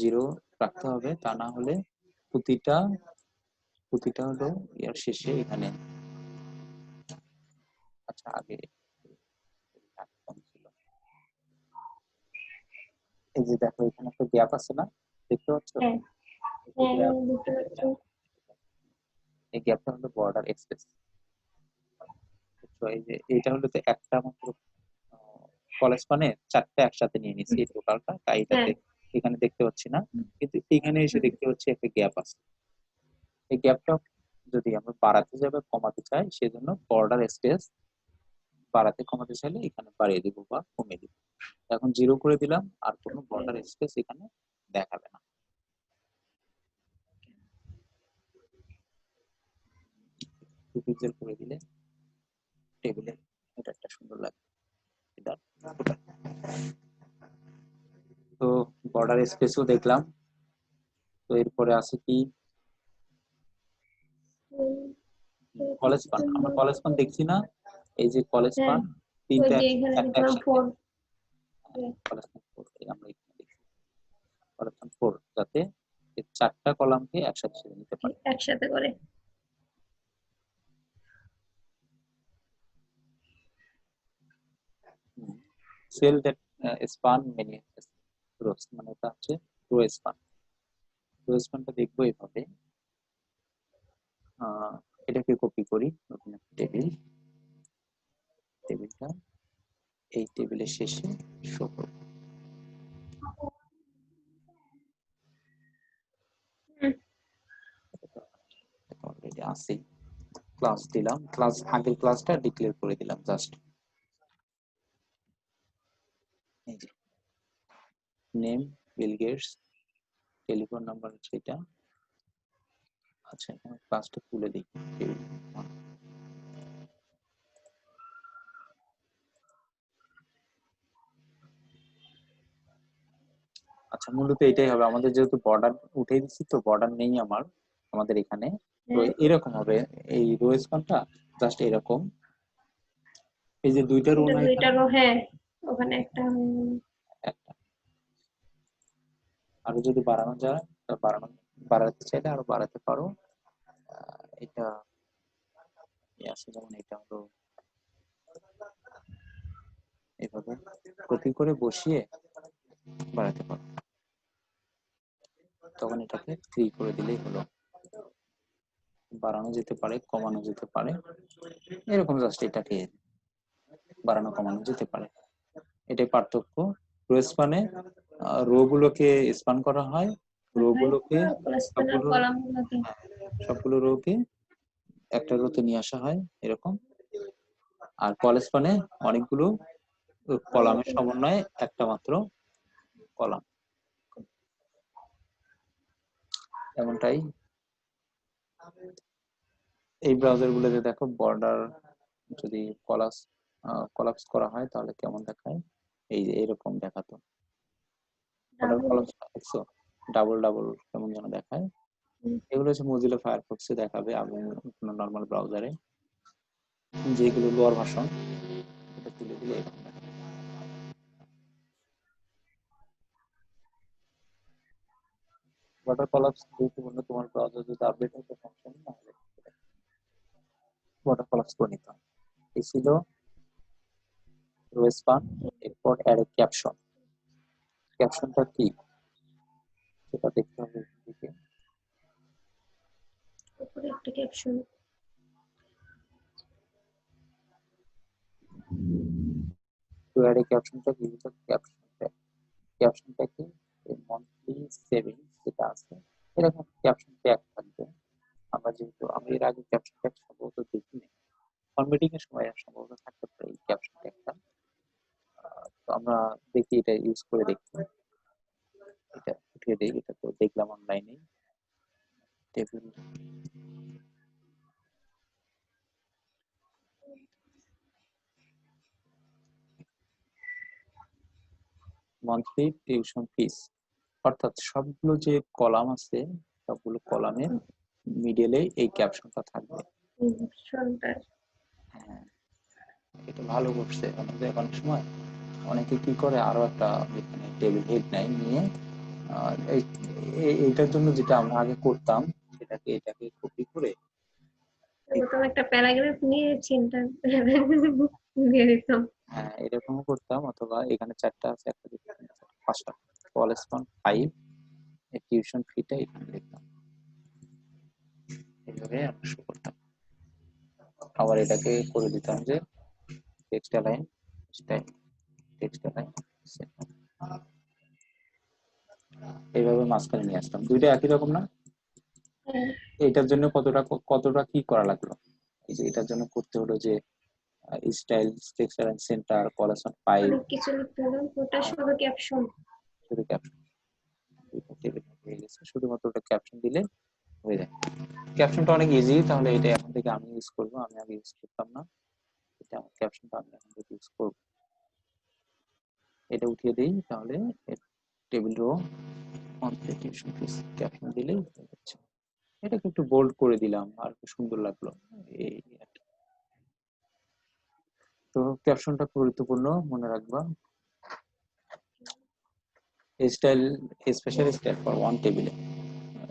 0 রাখতে হবে, তা না হলে প্রতিটা হলো ইয়ার শেষে এখানে। আচ্ছা, আগে এই যে দেখো এখানে একটা গ্যাপ আছে না, দেখতে পাচ্ছ? এই গ্যাপটা হলো বর্ডার স্পেস। এই যে এটা হলো তো একটা মাত্র কলেজ মানে 4টা একসাথে নিয়ে নিছি এই টোটালটা, তাই এটাতে এখানে দেখতে পাচ্ছি না, কিন্তু এখানে এসে দেখতে পাচ্ছি একটা গ্যাপ আছে। এই গ্যাপটা যদি আমরা বাড়াতে যাই বা কমাতে চাই, সেজন্য বর্ডার স্পেস বাড়াতে কমাতে চাইলে এখানে বাড়িয়ে দিব বা কমিয়ে দিব। এখন 0 করে দিলাম, আর কোনো বর্ডার স্পেস এখানে দেখাবে না। পিক্সেল করে দিলে টেবিলে এটা একটা সুন্দর লাগে। এটা তো বর্ডার স্পেসও দেখলাম। তো এরপরে আছে কি কলেজ পান, আমরা কলেজ পান দেখছি না, এই যে কলেজ পান তিনটা একটা একসাথে, আমরা এখানে দেখছি কলেজ পান 4, যাতে 4টা কলামকে একসাথে ছেড়ে নিতে পারি একসাথে করে। Cell that span many rows, মানে এটা হচ্ছে রো স্পানটা দেখবো এইভাবে। এটাকে কপি করি, নতুন একটা টেবিলটা এই টেবিলের শেষে শো করব। অলরেডি আছে, ক্লাস দিলাম, আগের ক্লাসটা ডিক্লেয়ার করে দিলাম জাস্ট। এই যে name Bill Gates, telephone number হচ্ছে এটা। আচ্ছা এখানে ক্লাসটা তুলে দিই। আচ্ছা মূলত এটাই হবে আমাদের, যেহেতু বর্ডার উঠে দিচ্ছি তো বর্ডার নেই আমাদের এখানে, তো হ্যাঁ এরকম হবে এই রো স্পানটা জাস্ট এরকম। এই যে দুইটা রো এটা না দুইটা এখানে, রো, হ্যাঁ ওখানে একটা একটা আরো যদি বাড়ানো যায় তা বাড়াতে চাইলে আরো বাড়াতে পারো। এটা আছে যেমন এটা হলো এইভাবে কপি করে বসিয়ে বাড়াতে পারো, তখন এটাকে 3 করে দিলেই হলো। বাড়ানো যেতে পারে, কমানো যেতে পারে, এরকম জাস্ট এটাকে বাড়ানো কমানো যেতে পারে, এটাই পার্থক্য। রো স্পানে রো গুলোকে স্পান করা হয়, রো গুলোকে কলাম সবগুলো, কলামগুলোকে। সবগুলো রোকে একটা রোতে নিয়ে আসা হয় এরকম। আর কল স্পানে অনেকগুলো কলামের সমন্বয়ে একটা মাত্র কলাম, এমনটাই। এই ব্রাউজার গুলোতে দেখো বর্ডার যদি কলাপস করা হয় তাহলে কেমন দেখায়, এই যে এরকম দেখাতো বর্ডার ডাবল। কলাপস দেখছো, ডাবল ডাবল কেমন যেন দেখায়। এগুলো হচ্ছে মজিলা ফায়ারফক্সে দেখাবে এবং নর্মাল ব্রাউজারে, যেগুলো লোয়ার ভার্সন এটা তুলে দিলে এরকম দেখাবে। বর্ডার কলাপস গুরুত্বপূর্ণ, তোমার ব্রাউজার যদি আপডেট হতে সমস্যা নেই, তাহলে বর্ডার কলাপস করে নিতে হবে। এই ছিল রো স্পান। এরপর অ্যাড এ ক্যাপশন। ক্যাপশনটা কি সেটা দেখতে হবে এদিকে। উপরে একটা ক্যাপশন। তো অ্যাড এ ক্যাপশনটা কি, ক্যাপশনটা ক্যাপশনটা কি, মান্থলি সেভিংস যেটা আছে এরকম ক্যাপশন ট্যাগ থাকবে। আমি এর আগে ক্যাপশন ট্যাগ সম্ভবত দেখিনি, ফরম্যাটিং এর সময় সম্ভবত থাকতে পারে এই ক্যাপশন ট্যাগটা। তো আমরা দেখি এটা ইউজ করে দেখি, এটা উঠিয়ে দিই, এটা তো দেখলাম অনলাইনে টেবিল। মান্থলি টিউশন ফিস, অর্থাৎ সবগুলো যে কলাম আছে সবগুলো কলামের মিডলে এই ক্যাপশনটা থাকবে। ক্যাপশনটা হ্যাঁ এটা ভালো করছে, আমাদের অনেক সময় অনেকে কি করে আরো একটা এখানে টেবিল হেড নাই নিয়ে এইটার জন্য যেটা আমরা আগে করতাম সেটাকে এটাকে কপি করে তো একটা প্যারাগ্রাফ নিয়ে চিন্তা দিয়ে দিতাম। হ্যাঁ এরকমও করতাম, অথবা এখানে 4টা আছে, একটা দুটো তিনটা চারটা 5টা কলেজ ফান্ড 5 টিউশন ফিটা এখানে লিখতাম, এইভাবে আমরা শুরু করতাম। আবার এটাকে করে দিতাম যে text align style, text align, এইভাবে মাঝখানে নিয়ে আসতাম। দুইটা একই রকম না? হ্যাঁ, এটার জন্য কতটা কি করা লাগলো, এই যে এটার জন্য করতে হলো যে style text align centre collection 5, অনেক কিছু লিখতে হলো, ওটা শুধু ক্যাপশন। শুধু ক্যাপশন টেবিল হয়ে গেছে, শুধুমাত্র ওটা ক্যাপশন দিলে হয়ে যায়। ক্যাপশনটা অনেক ইজি, তাহলে এটা এখন থেকে আমি ইউজ করবো, আমি আগে ইউজ করতাম না, এটা আমার ক্যাপশনটা আমি এখন থেকে ইউজ করবো। এটা উঠিয়ে দিই তাহলে টেবিল রো কনস্টিটিউশন ফিস ক্যাপশন দিলেই হয়ে যাচ্ছে। এটাকে একটু বোল্ড করে দিলাম আর একটু সুন্দর লাগলো এই আর কি। তো ক্যাপশনটা গুরুত্বপূর্ণ, মনে রাখবা। Style, special style for one টেবিলে,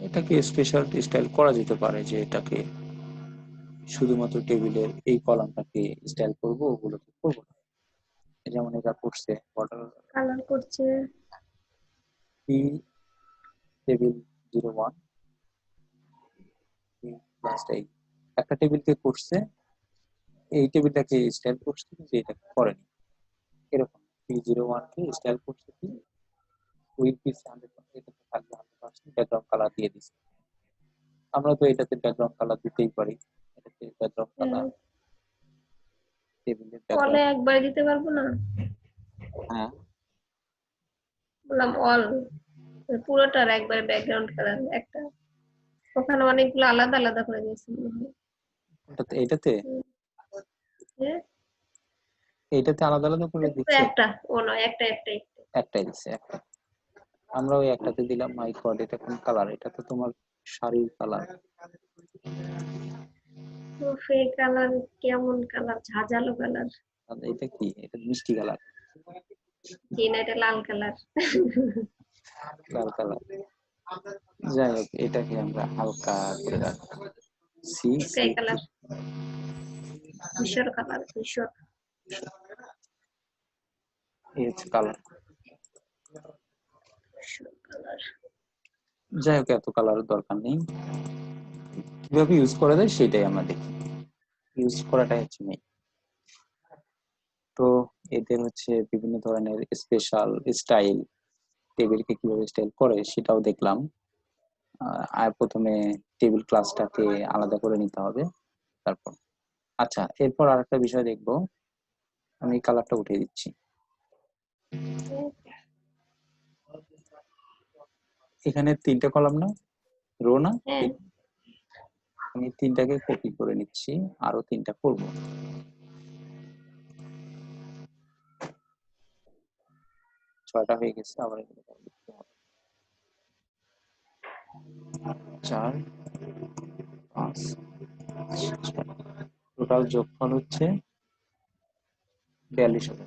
এটাকে স্পেশাল স্টাইল করা যেতে পারে, যে এটাকে শুধুমাত্র টেবিলের এই কলামটাকে স্টাইল করব, ওগুলোকে করব না। যেমন এটা করছে বর্ডার কালার করছে। পি টেবিল 01 প্লাস এই একটা টেবিলকে করছে, এই টেবিলটাকে স্টাইল করছে কিন্তু এটাকে করেনি, এরকম P01 কে স্টাইল করছে কি উইথ পিস 100%, এটাতে থাকবে 100% ব্যাকগ্রাউন্ড কালার দিয়ে দিছে। আমরা তো এটাতে ব্যাকগ্রাউন্ড কালার দিতেই পারি, এটাতে ব্যাকগ্রাউন্ড কালার টেবিলের কলে ব্যাকগ্রাউন্ড। একবার দিতে পারবো না? হ্যাঁ বললাম অল, পুরোটার একবারে ব্যাকগ্রাউন্ড কালার একটা, ওখানে অনেকগুলো আলাদা আলাদা করে দিয়েছে মনে হয়। এইটাতে হ্যাঁ, এইটাতে আলাদা আলাদা করে শুধু দিচ্ছে, একটা, ও নয়, একটাই। একটাই দিচ্ছে একটা। আমরা ওই একটাতে দিলাম। মাই গড, এটা কোন কালার? এটা তো তোমার শাড়ির কালার। তো সেই কালার কেমন কালার? ঝাঁঝালো কালার। এটা কি? এটা মিষ্টি কালার, জি না, এটা লাল কালার। লাল কালার। যাই হোক, এটাকে আমরা হালকা করে রাখবো। সি সি স্কাই কালার, ধূসর কালার, ধূসর। এই হচ্ছে কালার। ধূসর কালার। যাই হোক, এত কালারের দরকার নেই। কিভাবে ইউজ করা যায় সেটাই আমরা দেখি। ইউজ করাটাই হচ্ছে মেইন। তো এদের হচ্ছে বিভিন্ন ধরনের স্পেশাল স্টাইল, টেবিলকে কিভাবে স্টাইল করে সেটাও দেখলাম। আর প্রথমে টেবিল ক্লাসটাকে আলাদা করে নিতে হবে। তারপর আচ্ছা, এরপর আরেকটা বিষয় দেখবো। আমি কালারটা উঠিয়ে দিচ্ছি। এখানে 3টে কলাম না, রো না? হ্যাঁ, আমি 3টাকে কপি করে নিচ্ছি, আরো 3টা করব। 6টা হয়ে গেছে, আবার এগুলো লিখতে হবে। 4, 5, 6। টোটাল যোগফল হচ্ছে 42 হবে।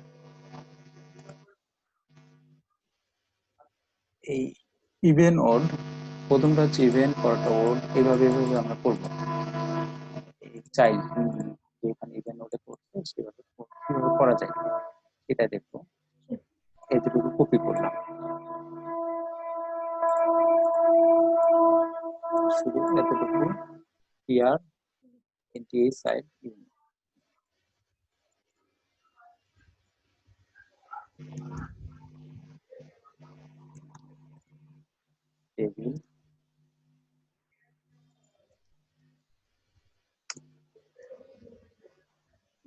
এই ইভেন ওড, প্রথমটা হচ্ছে ইভেন, পরটা ওড, এইভাবে এভাবে আমরা করবো। এই চাইল্ড যেখানে ইভেন ওডে করছে সেভাবে কিভাবে করা যায় সেটা দেখবো। এতটুকু কপি করলাম, শুধু এতটুকু। Here into a side even table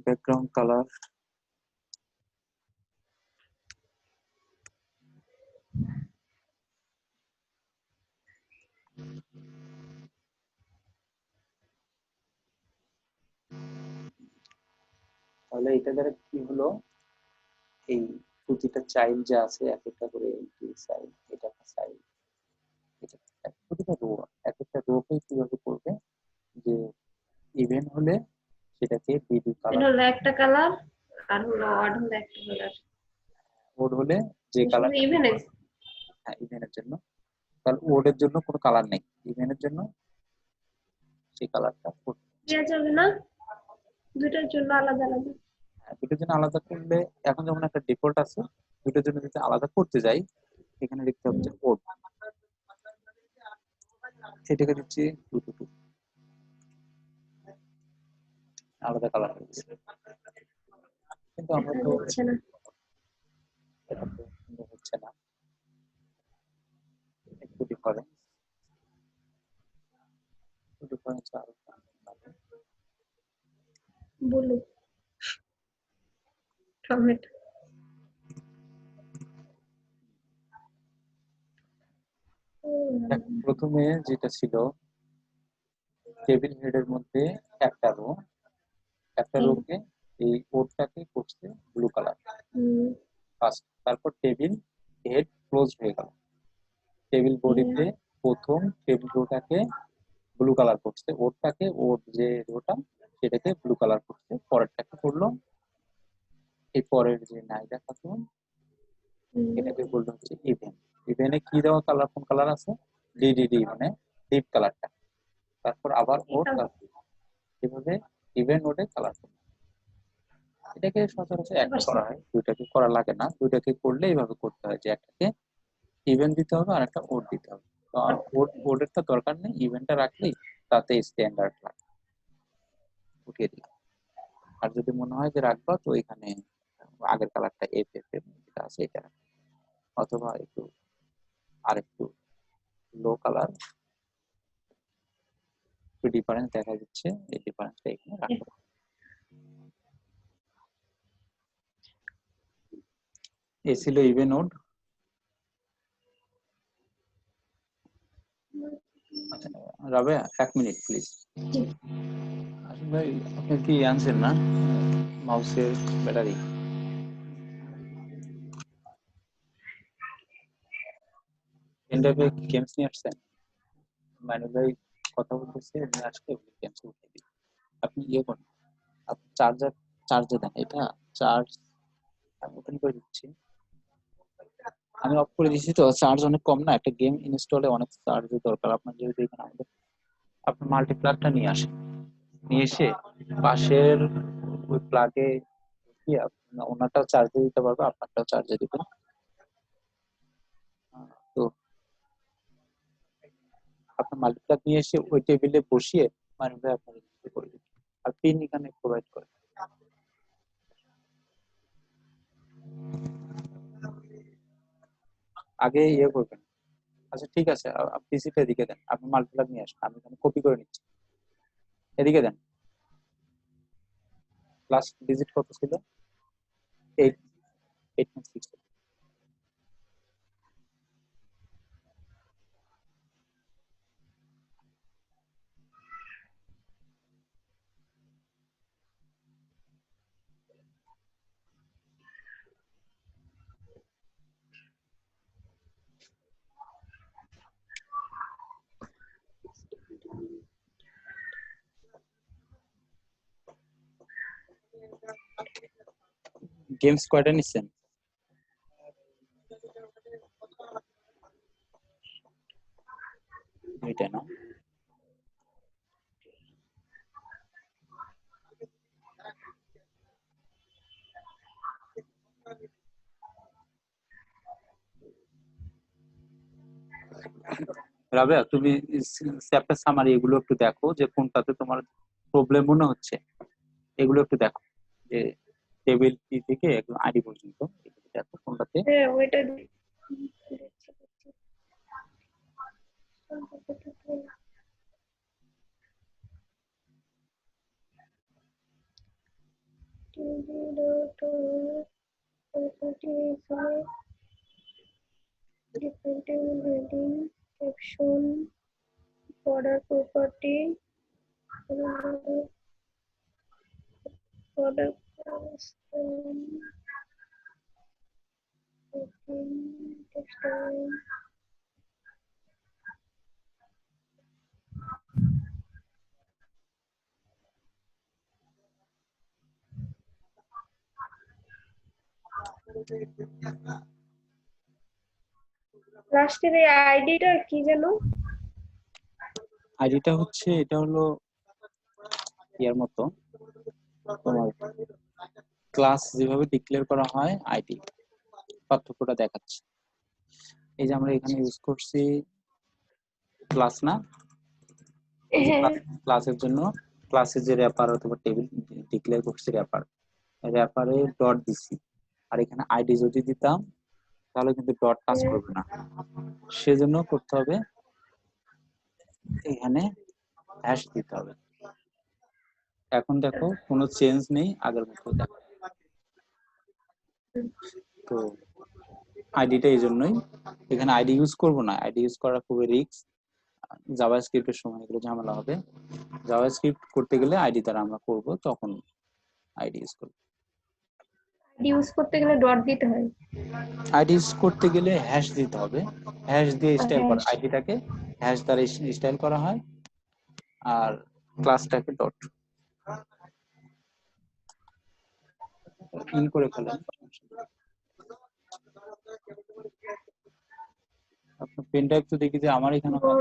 background color তাহলে এটা দ্বারা কি হলো, এই প্রতিটা চাইল্ড যা আছে এক একটা করে সাইড, এটা একটা সাইড, এটা প্রতিটা রো, এক একটা রোকে কিভাবে করবে যে ইভেন হলে সেটাকে বিডি এটা কালার, হলো একটা কালার, আর হলো অড হলো একটা কালার। ওড হলে যে শুধু কালারটা, ইভেন হ্যাঁ ইভেনের জন্য, তাহলে ওডের জন্য কোনো কালার নেই, ইভেনের জন্য সেই কালারটা করতে হচ্ছে। দেওয়া যাবে না, দুটার জন্য আলাদা আলাদা। হ্যাঁ, দুটোর জন্য আলাদা করলে, এখন যেমন একটা ডিফল্ট আছে, দুটোর জন্য যদি আলাদা করতে যাই এখানে লিখতে হচ্ছে ওড, এটাকে দিচ্ছি 2 to 2, আলাদা কালার হয়ে গেছে। কিন্তু আমরা দেখা তো যাচ্ছে না। এটা তো সুন্দর হচ্ছে না, একটু ডিফারেন্স, আরো ভালো। Blue, tomato. দেখ, প্রথমে যেটা ছিল টেবিল হেডের মধ্যে একটা রো, একটা রোকে এই কোডটাকে করছে ব্লু কালার ফার্স্ট, তারপর টেবিল হেড ক্লোজ হয়ে গেল, টেবিল বডিতে প্রথম টেবিল রোটাকে ব্লু কালার করছে, ওরটাকে ওর যে রোটা সেটাকে ব্লু কালার করছে, পরেরটাকে করলো এই পরের যে নাইডা খাতুন এটাকে বললো হচ্ছে ইভেন। ইভেনে কি দেওয়া কালার, কোন কালার আছে? ডিডিডি মানে ডিপ কালারটা, তারপর আবার ওর, এভাবে ইভেন ওডে কালার করবে। এটাকে সচরাচর বুঝতে একটা পারছি। করা হয়, দুইটাকে করা লাগে না, দুইটাকে করলে এইভাবে করতে হয় যে একটাকে ইভেন দিতে হবে আর একটা ওড দিতে হবে। তো ওডের তো দরকার নেই, ইভেনটা রাখলেই তাতে স্ট্যান্ডার্ড লাগে, উঠিয়ে দিলাম। আর যদি মনে হয় যে রাখবা তো এখানে আগের কালারটা এফ এফ এর যেটা আছে এটা রাখবা। অথবা একটু আরেকটু লো কালার, একটু ডিফারেন্স দেখা যাচ্ছে, এই ডিফারেন্সটা এখানে রাখবো। এ ছিল even odd. Rabeya 1 minute please. জি। আসলে ভাই আপনি কি আনছেন না মাউসের ব্যাটারি? পেনড্রাইভে গেমস নিয়ে আসছেন? মাইনুল ভাই কথা বলতেছে, উনি আসলে গেমস উঠিয়ে দিই। আপনি ইয়ে করুন, আপনি চার্জে দেন, এটা চার্জ আমি ওপেন করে দিচ্ছি। আমি অফ করে দিচ্ছি তো, চার্জ অনেক কম না, একটা গেম ইনস্টলে অনেক চার্জের দরকার। আপনার যদি এখানে আমাদের আপনার মাল্টিপ্লাগটা নিয়ে আসেন, নিয়ে এসে পাশের ওই প্লাগে দিয়ে ওনারটাও চার্জে দিতে পারবে, আপনারটাও চার্জে দিবেন। তো আপনার মাল্টিপ্লাগ নিয়ে এসে ওই টেবিলে বসিয়ে মানে ভাই আপনার করে দিন, আর পিন এখানে প্রোভাইড করে। আগে ইয়ে করবেন। আচ্ছা ঠিক আছে, পিসিটা এদিকে দেন, আপনি মাল্টিপ্লাগ নিয়ে আসেন, আমি এখানে কপি করে নিচ্ছি। এদিকে দেন। লাস্ট ডিজিট কত ছিল? 8, 8.6। গেমস কয়টা নিচ্ছেন? দুইটা না? রাবেয়া তুমি চ্যাপ্টার সামারি এগুলো একটু দেখো, যে কোনটাতে তোমার প্রবলেম মনে হচ্ছে, এগুলো একটু দেখো, যে টেবিল পি থেকে একদম আইডি পর্যন্ত এগুলো দেখো কোনটাতে। হ্যাঁ ওইটা caption, border property, border textile. লাস্টের এই আইডিটা কি যেন? আইডিটা হচ্ছে, এটা হলো ইয়ার মতো, তোমার ক্লাস যেভাবে ডিক্লেয়ার করা হয় আইডি, পার্থক্যটা দেখাচ্ছে। এই যে আমরা এখানে ইউজ করছি ক্লাস না, হ্যাঁ ক্লাসের জন্য ক্লাসের যে র্যাপার অথবা টেবিল ডিক্লেয়ার করছি, র্যাপারে ডট দিছি, আর এখানে আইডি যদি দিতাম তাহলে কিন্তু ডট কাজ করবে না। সেজন্য করতে হবে এখানে হ্যাশ দিতে হবে। এখন দেখো কোনো চেঞ্জ নেই, আগের মতো দেখো। তো আইডিটা এই জন্যই এখানে আইডি ইউজ করব না, আইডি ইউজ করা খুবই রিস্ক। জাভাস্ক্রিপ্টের সময় এগুলো ঝামেলা হবে। জাভাস্ক্রিপ্ট করতে গেলে আইডি দ্বারা আমরা করব, তখন আইডি ইউজ করব। ইউজ করতে গেলে ডট দিতে হয়। আইডি ইউজ করতে গেলে হ্যাশ দিতে হবে, হ্যাশ দিয়ে স্টাইল করা, হ্যাশ আইডিটাকে হ্যাশ দ্বারা স্টাইল করা হয়, আর ক্লাসটাকে ডট ইন করে ফেলেন। আপনার পেন ড্রাইভ তো দেখি যে আমার এখানে হয়।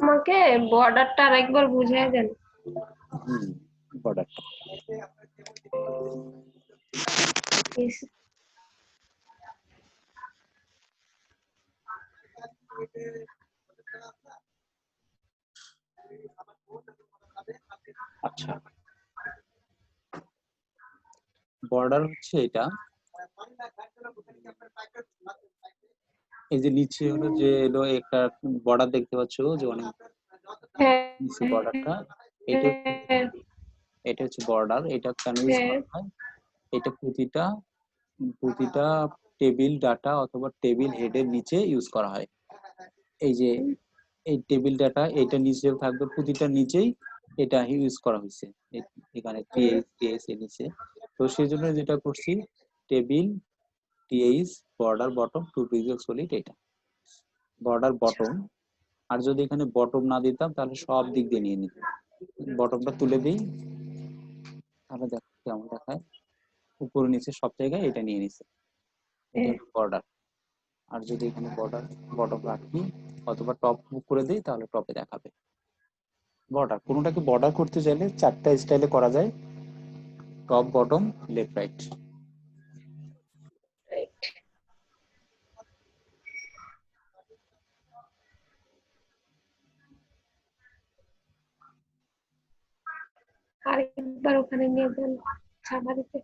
আমাকে বর্ডারটা আরেকবার বুঝিয়ে দেন। বর্ডারটা আচ্ছা, বর্ডার হচ্ছে এটা, এই যে নিচে হলো যে এলো একটা বর্ডার দেখতে পাচ্ছ যে অনেক নিচে বর্ডারটা, এটা এটা হচ্ছে বর্ডার। এটা কেন ইউজ করা হয়? এটা প্রতিটা প্রতিটা টেবিল ডাটা অথবা টেবিল হেডের নিচে ইউজ করা হয়। এই যে এই টেবিল ডাটা এটা নিচে থাকবে, প্রতিটা নিচেই এটা ইউজ করা হয়েছে এখানে টিএইচ টিএইচ এর নিচে। তো সেই জন্য যেটা করছি, table TH border bottom two pixel solid, এটা বর্ডার বটম। আর যদি এখানে বটম না দিতাম তাহলে সব দিক দিয়ে নিয়ে নিত। বটমটা তুলে দিই, তাহলে দেখো কেমন দেখায়, উপর নিচে সব জায়গায় এটা নিয়ে নিছে, এটা হলো বর্ডার। আর যদি এখানে বর্ডার বটম রাখি অথবা টপ করে দিই তাহলে টপে দেখাবে বর্ডার। কোনোটাকে বর্ডার করতে চাইলে চারটা স্টাইলে করা যায়, টপ বটম লেফট রাইট। আরেকবার ওখানে নিয়ে যান ছামারিতে।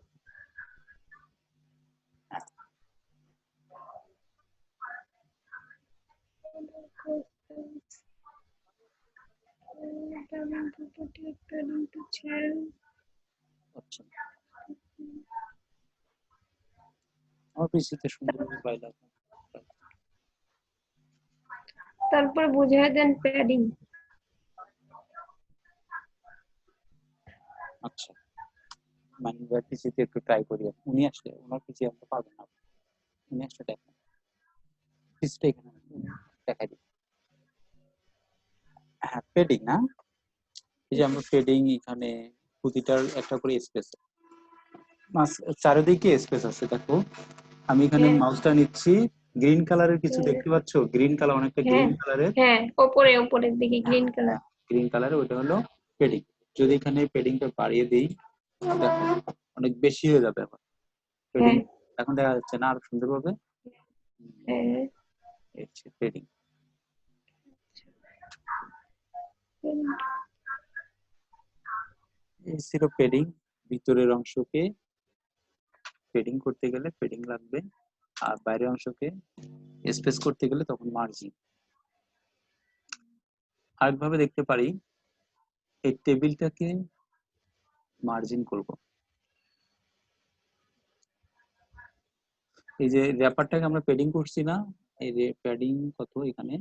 আচ্ছা, আমার পিসিতে সুন্দর পাইলাম। তারপর বুঝিয়ে দেন প্যাডিং। আচ্ছা, মানে পিসিতে একটু ট্রাই করি, উনি আসলে ওনার পিসি আমরা পারবো না, উনি আসলে দেখেন পিসিটা এখানে দেখাই দিই। হ্যাঁ, পেডিং না, এই যে আমরা পেডিং এখানে প্রতিটার একটা করে স্পেস, চারিদিকে স্পেস আছে দেখো। আমি এখানে মাউসটা নিচ্ছি, গ্রিন কালারের কিছু দেখতে পাচ্ছ, গ্রিন কালার অনেকটা গ্রিন কালারের, হ্যাঁ উপরের দিকে গ্রিন কালার। গ্রিন কালারের ওটা হলো পেডিং। যদি এখানে পেডিংটা বাড়িয়ে দিই দেখো অনেক বেশি হয়ে যাবে এখন পেডিং, এখন দেখা যাচ্ছে না আরো সুন্দরভাবে। পেডিং এই ছিল পেডিং। ভিতরের অংশকে পেডিং করতে গেলে পেডিং লাগবে, আর বাইরের অংশকে স্পেস করতে গেলে তখন মার্জিন। আরেকভাবে দেখতে পারি, এই টেবিলটাকে মার্জিন করব, এই যে র্যাপারটাকে আমরা পেডিং করছি না, এই যে প্যাডিং কত এখানে,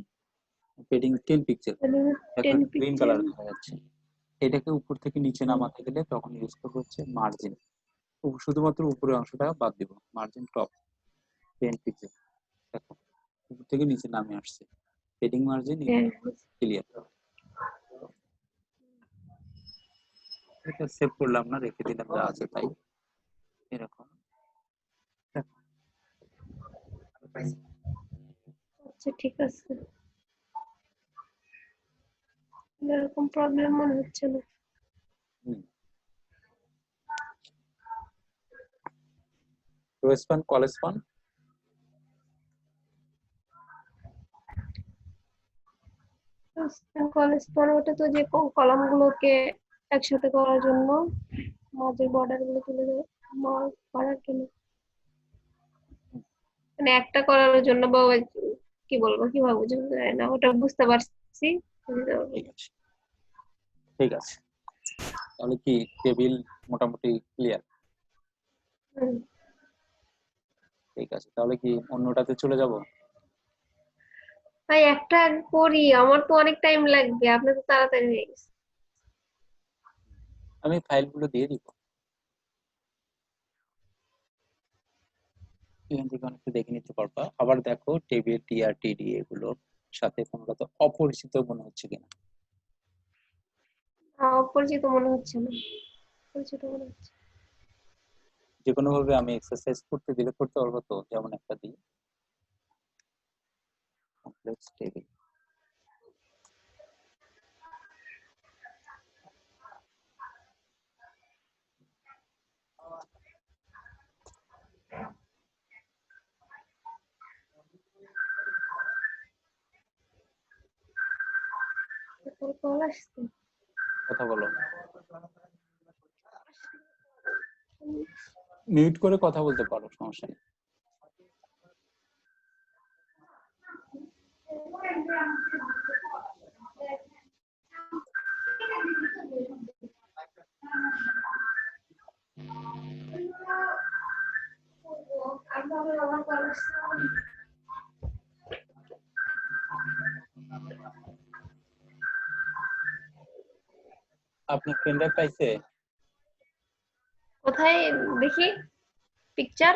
পেডিং 10 পিক্সেল, দেখো গ্রিন কালার দেখা যাচ্ছে। এটাকে উপর থেকে নিচে নামাতে গেলে তখন ইউজ করবো হচ্ছে মার্জিন, শুধুমাত্র উপরের অংশটা বাদ দিব, মার্জিন টপ 10 পিক্সেল। দেখো উপর থেকে নিচে নামে আসছে, পেডিং মার্জিন ক্লিয়ার। এটা সেভ করলাম না, রেখে দিলাম যা আছে তাই, এরকম। আচ্ছা ঠিক আছে, এরকম প্রবলেম মনে হচ্ছে না। রোস্পান কলেজপান কলেজ পরে ওটা তো যে কলাম গুলোকে একসাথে করার জন্য মাঝের বর্ডার গুলো তুলে করার জন্য, মানে একটা করার জন্য বা কি বলবো কিভাবে বুঝবো জানি না, ওটা বুঝতে পারছি। ঠিক আছে, ঠিক আছে, তাহলে কি টেবিল মোটামুটি ক্লিয়ার? ঠিক আছে, তাহলে কি অন্যটাতে চলে যাব? ভাই একটা করি, আমার তো অনেক টাইম লাগবে, আপনার তো তাড়াতাড়ি হয়ে গেছে। আমি ফাইলগুলো দিয়ে দিব, এখান থেকে অনেকটা দেখে নিতে পারবা। আবার দেখো টেবিল টিআর টিডি এগুলোর সাথে কোনোটা তো অপরিচিত মনে হচ্ছে কিনা। অপরিচিত মনে হচ্ছে না, পরিচিত মনে হচ্ছে। যে কোনো ভাবে আমি এক্সারসাইজ করতে দিলে করতে পারবো তো, যেমন একটা দিই কমপ্লেক্স টেবিল। কল আসছে। কথা বলো, মিউট করে কথা বলতে পারো, সমস্যা নেই। আপনার ফ্রেন্ডরা পাইছে? কোথায় দেখি পিকচার?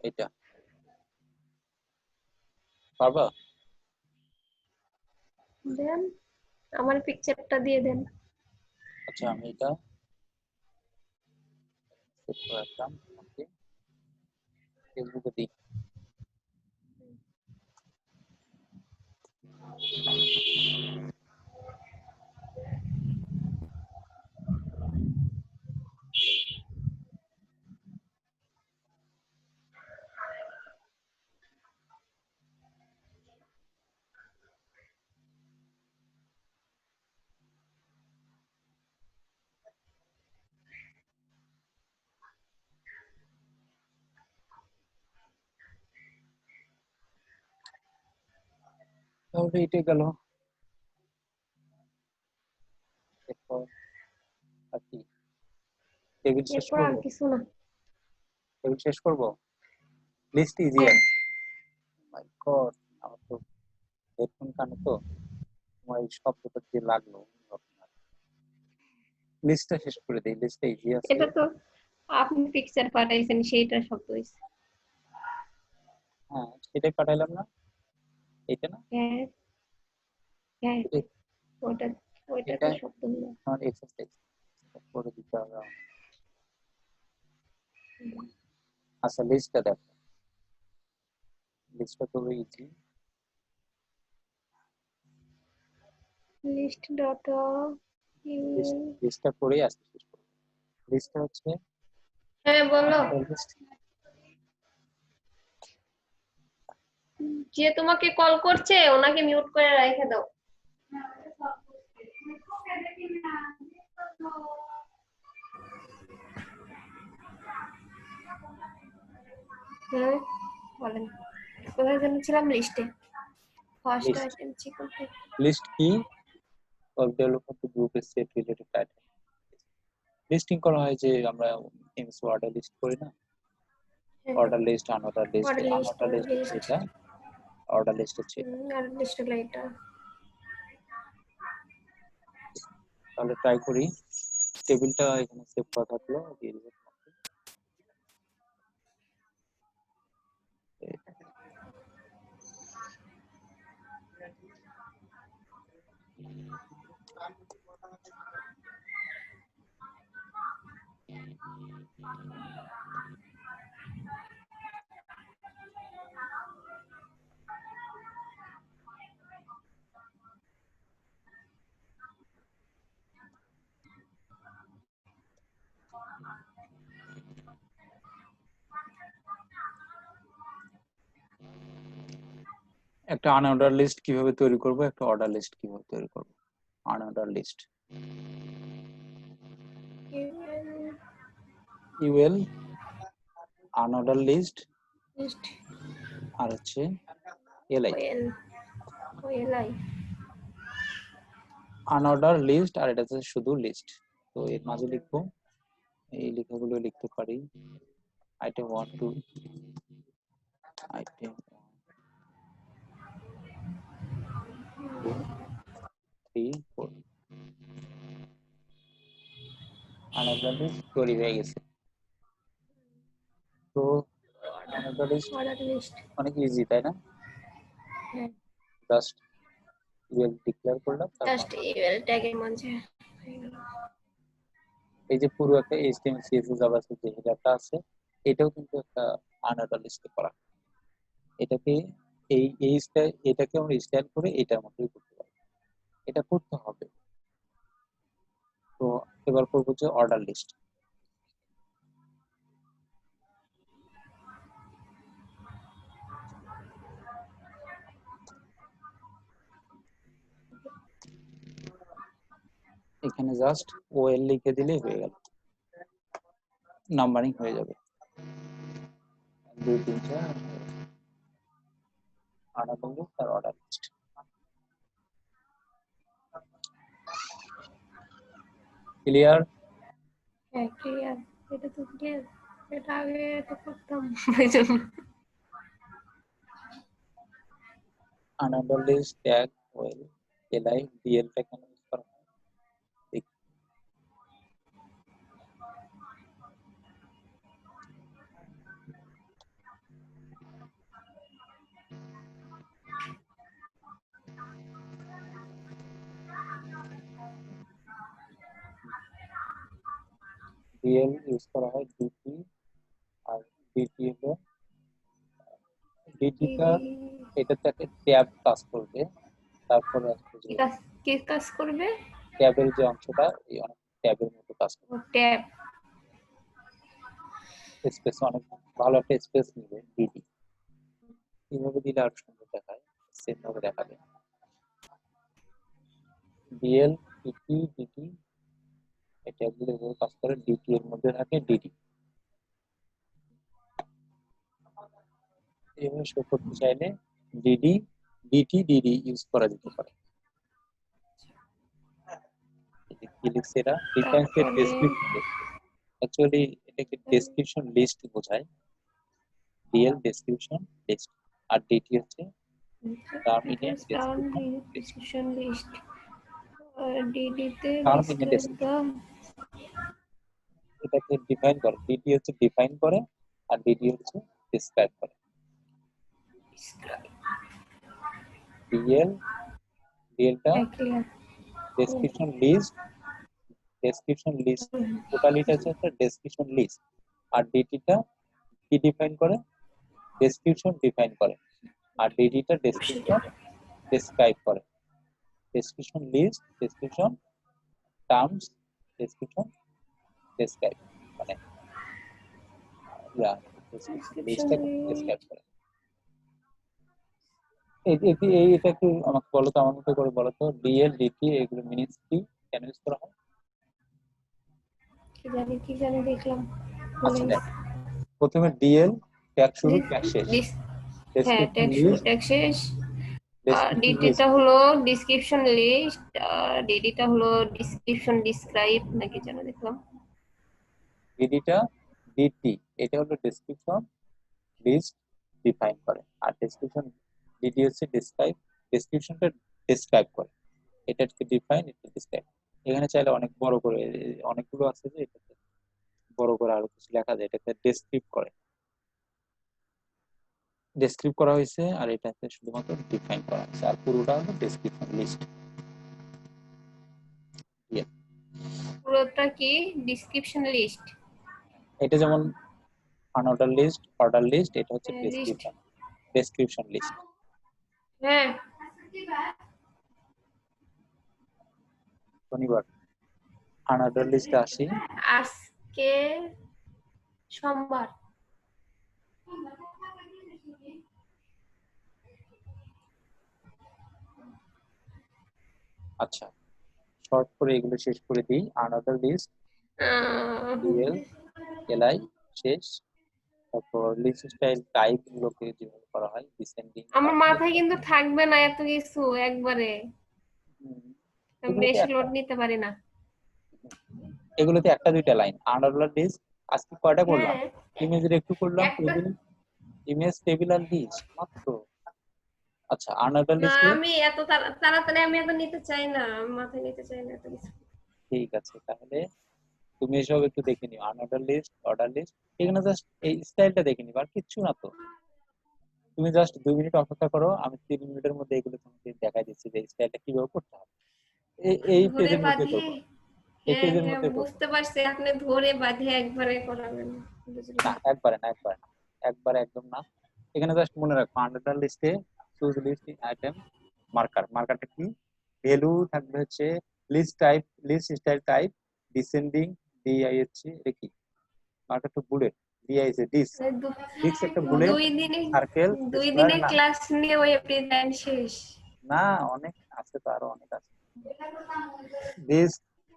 এটা পারবা? দেন, আমার পিকচারটা দিয়ে দেন। আচ্ছা, আমি এটা সেভ করে রাখলাম, ওকে, ফেসবুকে দিই। তাহলে এটা গেল। এরপর আর কি, টেবিল শেষ এরপর আর করবো? কিছু না। টেবিল শেষ করবো, লিস্ট হ্যাঁ, ইজিয়ার। মাই গড, আমার তো হেডফোন কানে তো, তোমার এই শব্দটা দিয়ে লাগলো। লিস্টটা শেষ করে দেই, লিস্টটা ইজি আছে। এটা তো আপনি পিকচার পাঠাইছেন সেইটার শব্দ হইছে। হ্যাঁ, সেটাই পাঠাইলাম না, এটা না? হ্যাঁ হ্যাঁ, এ- ওইটা ওইটা এটা তো শব্দ হলো। আমার এক্সারসাইজ করে দিতে হবে আমার। আচ্ছা, লিস্টটা দেখো, লিস্টটা খুবই ইজি। লিস্ট ডট লিস্টটা করেই আজকে শেষ করবো। লিস্টটা হচ্ছে হ্যাঁ বলো। লিস্ট। যে তোমাকে কল করছে ওনাকে মিউট করে রেখে দাও। হ্যাঁ বলেন, কোথায় যেন ছিলাম? লিস্টে ফার্স্ট লিস্ট, আইটেম চিকন। লিস্ট কি? ওয়েব ডেভেলপমেন্ট গ্রুপে সেট রিলেটেড আইটেম লিস্টিং করা হয়, যে আমরা এমএস ওয়ার্ডে লিস্ট করি না, হ্যাঁ হ্যাঁ, order list, unorder list. Order list, unorder order list হচ্ছে লিস্ট। এটা, অর্ডার লিস্ট হচ্ছে এটা। আর লিস্ট হলো এটা। তাহলে ট্রাই করি, টেবিলটা এখানে সেভ করা থাকলো, দিয়ে দিবো তোমাকে। একটা আনঅর্ডার লিস্ট কিভাবে তৈরি করব, একটা অর্ডার লিস্ট কিভাবে তৈরি করব। Unordered list, UL unordered list, list আর হচ্ছে এলআই ওয়েল ওয়েলাই। আনঅর্ডার লিস্ট, আর এটা হচ্ছে শুধু লিস্ট। তো এর মাঝে লিখবো, এই লেখাগুলো লিখতে পারি, আইটেম 1 2, আইটেম 2 3 4। আনঅর্ডার লিস্ট তৈরি হয়ে গেছে। তো আনঅর্ডার লিস্ট অর্ডার লিস্ট। অনেক ইজি, তাই না? হ্যাঁ, জাস্ট ইউএল ডিক্লেয়ার করলাম, তারপর জাস্ট ইউএল ট্যাগের মাঝে হয়ে গেল। এই যে পুরো একটা এইচটিএমএল সিএসএস জাভাস্ক্রিপ্ট যে হেডারটা আছে, এটাও কিন্তু একটা আনঅর্ডার লিস্টে করা। এটাকে এই স্টাইল, এটাকে আমরা স্টাইল করে এটার মধ্যেই করতে পারি, এটা করতে হবে। তো এবার করবো যে অর্ডার লিস্ট। এখানে জাস্ট ওএল লিখে দিলেই হয়ে গেল, নাম্বারিং হয়ে যাবে। 2 3 4 আনাদর লিস্ট আর অর্ডার লিস্ট। ক্লিয়ার? হ্যাঁ ক্লিয়ার, এটা তো ক্লিয়ার, এটা আগে তো করতাম ওই জন্য। Another list tag OL LI DL টা কেন ইউজ করা হয়? ডিএল ইউজ করা হয় ডিটি, আর ডিটি হলো ডিটিটা এটাতে একটা ট্যাব কাজ করবে, তারপরে আসবে যে কি কাজ করবে? ট্যাবের যে অংশটা, এই অনেক ট্যাবের মতো কাজ করবে, ট্যাব। স্পেস অনেক ভালো একটা স্পেস নিবে ডিটি। এইভাবে দিলে আর সুন্দর দেখায়, সেম ভাবে দেখাবে। ডিএল ডিটি ডিটি এই ট্যাবগুলো এভাবে কাজ করে, ডিটি এর মধ্যে থাকে ডিটি। এইভাবে শো করতে চাইলে ডিডি ডিটি ডিডি ইউজ করা যেতে পারে। কি লিখছে এরা? ডিফাইন্স এর ডেসক্রিপশন লিস্ট। অ্যাকচুয়ালি এটাকে ডেসক্রিপশন লিস্ট বোঝায়, ডিএল ডেসক্রিপশন লিস্ট, আর ডিটি হচ্ছে টার্মিনেট ডিসক্রিপশন লিস্ট। ডিডিতে টার্মিনেট ডেসক্রিপশন। এটাকে ডিফাইন করে, ডিটি হচ্ছে ডিফাইন করে আর ডিডি হচ্ছে ডেসক্রাইব করে। ডিএল ডিএলটা ডেসক্রিপশন লিস্ট, ডেসক্রিপশন লিস্ট টোটালিটা হচ্ছে ডেসক্রিপশন লিস্ট, আর ডিটিটা কি ডিফাইন করে? ডেসক্রিপশন ডিফাইন করে, আর ডিডিটা ডেসক্রিপশন ডেসক্রাইব করে। Description list, description terms, description describe, মানে লিস্টটাকে ডেসক্রাইব করে। এটা একটু আমাকে বলো তো, আমার মতো করে বলো তো, ডিএল ডিটি এগুলো মিনিংস কি, কেন ইউজ করা হয়? কি জানি দেখলাম। আচ্ছা দেখ, প্রথমে ডিএল ট্যাগ শুরু ট্যাগ শেষ, হ্যাঁ ট্যাগ শুরু ট্যাগ শেষ। ডিটিটা হলো ডেসক্রিপশন লিস্ট, আর ডিডিটা হলো ডেসক্রিপশন ডিসক্রাইব নাকি যেন দেখলাম। ডিডিটা ডিটি এটা হলো ডেসক্রিপশন লিস্ট ডিফাইন করে, আর ডেসক্রিপশন ডিডি হচ্ছে ডেসক্রাইব, ডেসক্রিপশনটা ডেসক্রাইব করে, এটাকে ডিফাইন এটা ডেসক্রাইব। এখানে চাইলে অনেক বড় করে অনেকগুলো আছে যে এটাতে বড় করে আরো কিছু লেখা যায়, এটাতে ডেসক্রিপ্ট করে, ডেসক্রিপ্ট করা হয়েছে, আর এটাতে শুধুমাত্র ডিফাইন করা হয়েছে, আর পুরোটা হলো ডেসক্রিপশন লিস্ট। পুরোটা কি ডেসক্রিপশন লিস্ট? এটা যেমন আনঅর্ডার লিস্ট, অর্ডার লিস্ট, এটা হচ্ছে ডেসক্রিপশন, ডেসক্রিপশন লিস্ট। হ্যাঁ শনিবার আনঅর্ডার লিস্টে আসি। আজকে সোমবার। আচ্ছা, শর্ট করে এগুলো শেষ করে দিই। আনঅর্ডার লিস্ট, ডিএল এলআই শেষ, তারপর লিস্ট স্টাইল টাইপ গুলোকে যেভাবে করা হয় ডিসেন্ডিং। আমার মাথায় কিন্তু থাকবে না এত কিছু একবারে, বেশি লোড নিতে পারি না। এগুলোতে একটা দুইটা লাইন। আনঅর্ডার লিস্ট আজকে কয়টা করলাম? ইমেজের একটু করলাম, টেবিল ইমেজ টেবিল আর লিস্ট মাত্র। আচ্ছা আনঅর্ডার লিস্ট আমি এত তাড়াতাড়ি আমি এত নিতে চাই না, মাথায় নিতে চাই না এত কিছু। ঠিক আছে, তাহলে তুমি এসব একটু দেখে নিও, আনঅর্ডার লিস্ট, অর্ডার লিস্ট, এখানে জাস্ট এই স্টাইলটা দেখে নিও, আর কিচ্ছু না তো। তুমি জাস্ট 2 মিনিট অপেক্ষা করো, আমি 3 মিনিটের মধ্যে এগুলো তোমাকে দেখাই দিচ্ছি যে স্টাইলটা কিভাবে করতে হবে। এই পেজের মধ্যে করবো, এই পেজের মধ্যে করবো। বুঝতে পারছি, আপনি ধরে বাঁধে একবারে করাবেন। না একবারে না, একবারে না, একবারে একদম না। এখানে জাস্ট মনে রাখো আনঅর্ডার লিস্টে চুজ লিস্ট আইটেম মার্কার, মার্কারটা কি? ভ্যালু থাকবে হচ্ছে list type, list style type, descending, DI হচ্ছে এটা কি মার্কারটা? বুলেট, ডিআই আছে ডিস, ডিস একটা বুলেট, সার্কেল, 2 স্কয়ার দিনের না, ক্লাস নিয়ে ওই ডিজাইন শেষ না অনেক আছে তো, আরো অনেক আছে। দিস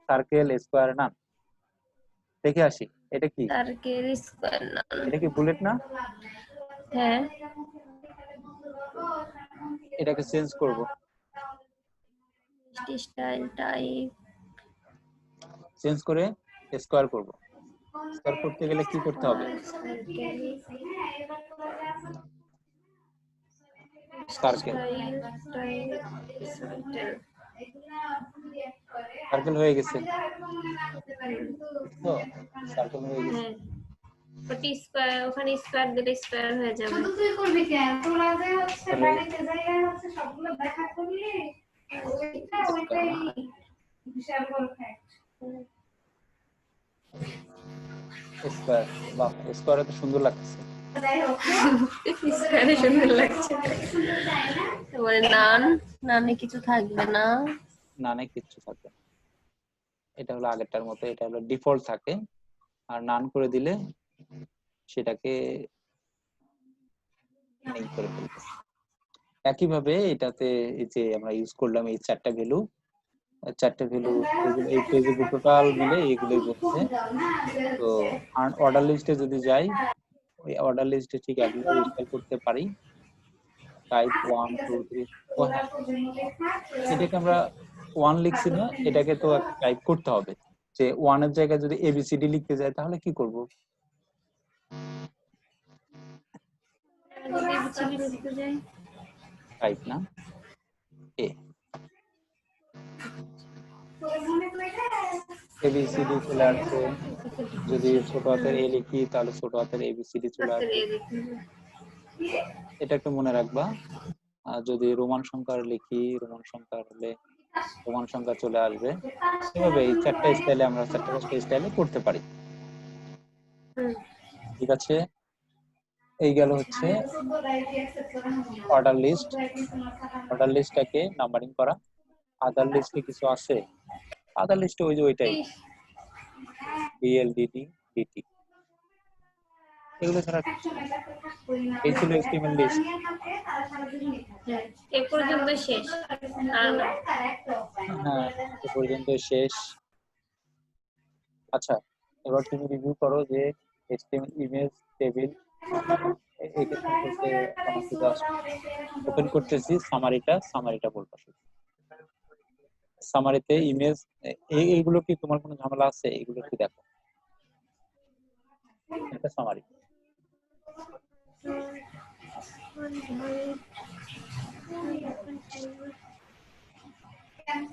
সার্কেল, স্কোয়ার, নান। দেখে আসি এটা কি, সার্কেল, স্কয়ার, নান। এটা কি বুলেট না? হ্যাঁ, এটাকে চেঞ্জ করব, স্টাইল, টাইপ, চেঞ্জ করে স্কোয়ার করব। স্কোয়ার করতে গেলে কি করতে হবে? Circle, circle, style, type, circle. Circle হয়ে গেছে তো, সার্কেল হয়ে গেছে। হ্যাঁ, ওটি স্কয়ার, ওখানে স্কয়ার দিলে স্কয়ার হয়ে যাবে। শুধু তুই করবি কেন? তোরা যে হচ্ছে তাহলে বাড়িতে যাইয়া হচ্ছে সবগুলো দেখা করলি, ওইটাই বিশাল বড় ফ্যাক্ট। স্কোয়ার, বাহ, স্কোয়ার এত সুন্দর লাগছে। যাই হোক, স্কয়ারে সুন্দর লাগছে। তারপরে নান, নানে কিছু থাকবে না। নানে কিচ্ছু থাকবে না। এটা হলো আগেরটার মতো, এটা হলো ডিফল্ট থাকে। আর নান করে দিলে সেটাকে নেই করে ফেলবে। একইভাবে এটাতে এই যে আমরা ইউজ করলাম এই চারটা ভ্যালু, এগুলো এই পেজে টোটাল মিলে এগুলোই বলছে। তো অর্ডার লিস্টে যদি যাই, ওই অর্ডার লিস্টে ঠিক একবার ইনস্টল করতে পারি। টাইপ 1 2 3, ও হ্যাঁ, এটাকে আমরা 1 লিখছি না, এটাকে তো টাইপ করতে হবে। যে 1 এর জায়গায় যদি এবিসিডি লিখতে যায় তাহলে কি করব? যদি বিচলি লিখতে যাই, টাইপ না, এ, এবিসিডি চলে আসছে। যদি ছোট হাতের এ লিখি তাহলে ছোট হাতের এবিসিডি চলে হাতের আসবে। এ লিখতে হবে। এটা একটু মনে রাখবা। আর যদি রোমান সংখ্যার লিখি, রোমান সংখ্যা হলে রোমান সংখ্যা চলে আসবে। এভাবে এই চারটা স্টাইলে আমরা চারটা পাঁচটা স্টাইলে করতে পারি। হুম, ঠিক আছে, এই গেল হচ্ছে অর্ডার লিস্ট। অর্ডার লিস্টটাকে নাম্বারিং করা। আদার লিস্টে কিছু আছে, আদার লিস্টে ওই যে ওইটাই, ডিএলডিটি, ডিটি, এগুলো ছাড়া কিছু নেই। এই ছিল এচটিএমএল লিস্ট। হ্যাঁ, এ পর্যন্ত শেষ। আর না। হ্যাঁ, এ পর্যন্ত শেষ। আচ্ছা, এবার তুমি রিভিউ করো যে এচটিএমএল ইমেজ টেবিল, এটা সম্পর্কে আমাকে জাস্ট ওপেন করতেছি। সামারিটা বলবা শুধু। সামারিতে ইমেজ, এইগুলো কি তোমার কোনো ঝামেলা আছে? এগুলো কি দেখো, এটা সামারি।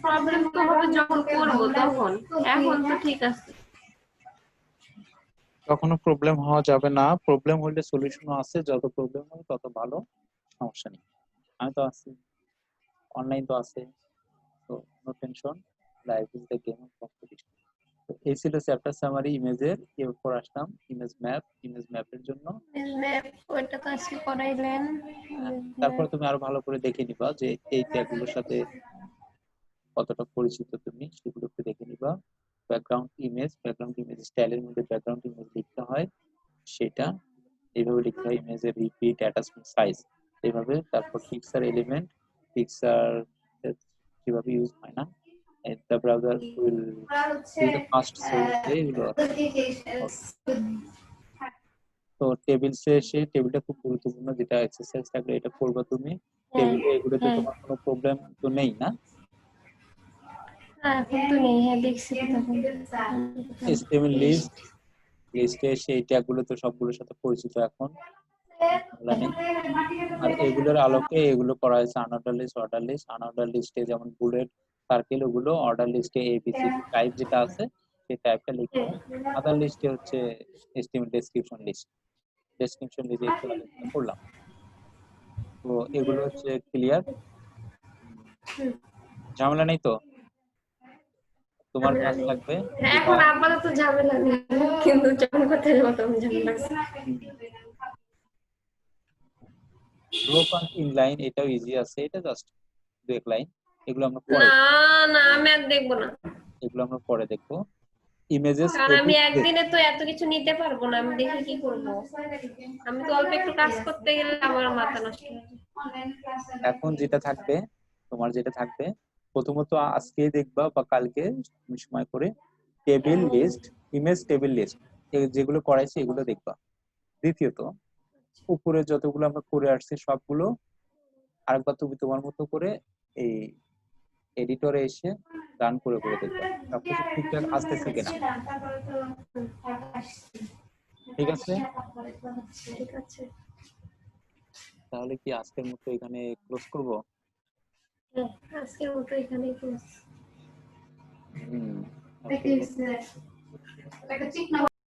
প্রবলেম তো হবে যখন করব তখন, এখন তো ঠিক আছে। কখনো প্রবলেম হওয়া যাবে না, প্রবলেম হলে সলিউশন আছে, যত প্রবলেম হবে তত ভালো, সমস্যা নেই। আমি তো আছি, অনলাইন তো আছে, তো no tension, life is the game of competition. তো এই ছিল চ্যাপ্টার সামারি ইমেজের। এরপর আসলাম ইমেজ ম্যাপ। ইমেজ ম্যাপের জন্য ম্যাপ ওইটা তো আজকে করাইলেন। তারপর তুমি আরো ভালো করে দেখে নিবা যে এই ট্যাগগুলোর সাথে কতটা পরিচিত তুমি, সেগুলো একটু দেখে নিবা। ব্যাকগ্রাউন্ড ইমেজ স্টাইলের মধ্যে ব্যাকগ্রাউন্ড ইমেজ লিখতে হয়, সেটা এইভাবে লিখতে হয়। ইমেজের রিপিট, অ্যাটাচমেন্ট, সাইজ, এইভাবে। তারপর পিকচার এলিমেন্ট, পিকচার কিভাবে ইউজ হয় না, the browser will be the first source, এগুলো আছে। তো টেবিলসে এসে, টেবিলটা খুব গুরুত্বপূর্ণ, যেটা এক্সারসাইজ থাকলে এটা করবা তুমি। টেবিলে এগুলোতে হ্যাঁ, তোমার কোনো প্রবলেম তো নেই না? এখন তো নেই। হ্যাঁ, দেখছি তখন। HTML লিস্টে সেই ট্যাগগুলো তো সবগুলোর সাথে পরিচিত এখন, ঝামেলা নেই। আর এগুলোর আলোকে এগুলো করা হয়েছে অর্ডার লিস্ট। আনঅর্ডার লিস্টে যেমন বুলেট, সার্কেল, ওগুলো অর্ডার লিস্টে এবিসিডি টাইপ যেটা আছে সেই টাইপটা লিখতে হয়। আদার লিস্টে হচ্ছে HTML ডেসক্রিপশন লিস্ট। ডেসক্রিপশন লিস্টে একটু আগে যেটা করলাম। তো এগুলো হচ্ছে ক্লিয়ার, ঝামেলা নেই তো? তোমার কাজ থাকবে যেটা, এখন আপাতত ঝামেলা নেই, কিন্তু যখন করতে যাবো তখন ঝামেলা আছে। গ্রুপ অ্যান্ড ইনলাইন, এটাও ইজি আছে, এটা জাস্ট দু এক লাইন। এগুলো আমরা পরে না, না, আমি আর দেখবো না। দেখবো। ইমেজেস কারণ আমি এডিট, একদিনে তো এত কিছু নিতে পারবো না, আমি দেখে কি করবো। আমি তো অল্প একটু কাজ করতে গেলে আমার মাথা নষ্ট হয়ে যায়। এখন যেটা থাকবে, তোমার যেটা থাকবে প্রথমত আজকে দেখবা বা কালকে তুমি সময় করে table list, image table list যেগুলো করাইছে এগুলো দেখবা। দ্বিতীয়ত উপরে যতগুলো আমরা করে আসছি সবগুলো আরেকবার তুমি তোমার মতো করে এই এডিটরে এসে রান করে করে দেখবা সবকিছু ঠিকঠাক আসতেছে কিনা। তারপরে তো ঢাকা আসছি। ঠিক আছে, ঠিক আছে। তাহলে কি আজকের মতো এখানে ক্লোজ করব? হ্যাঁ, আজকের মতো এখানেই ক্লোজ। হুম, দেখি একটা চিকনা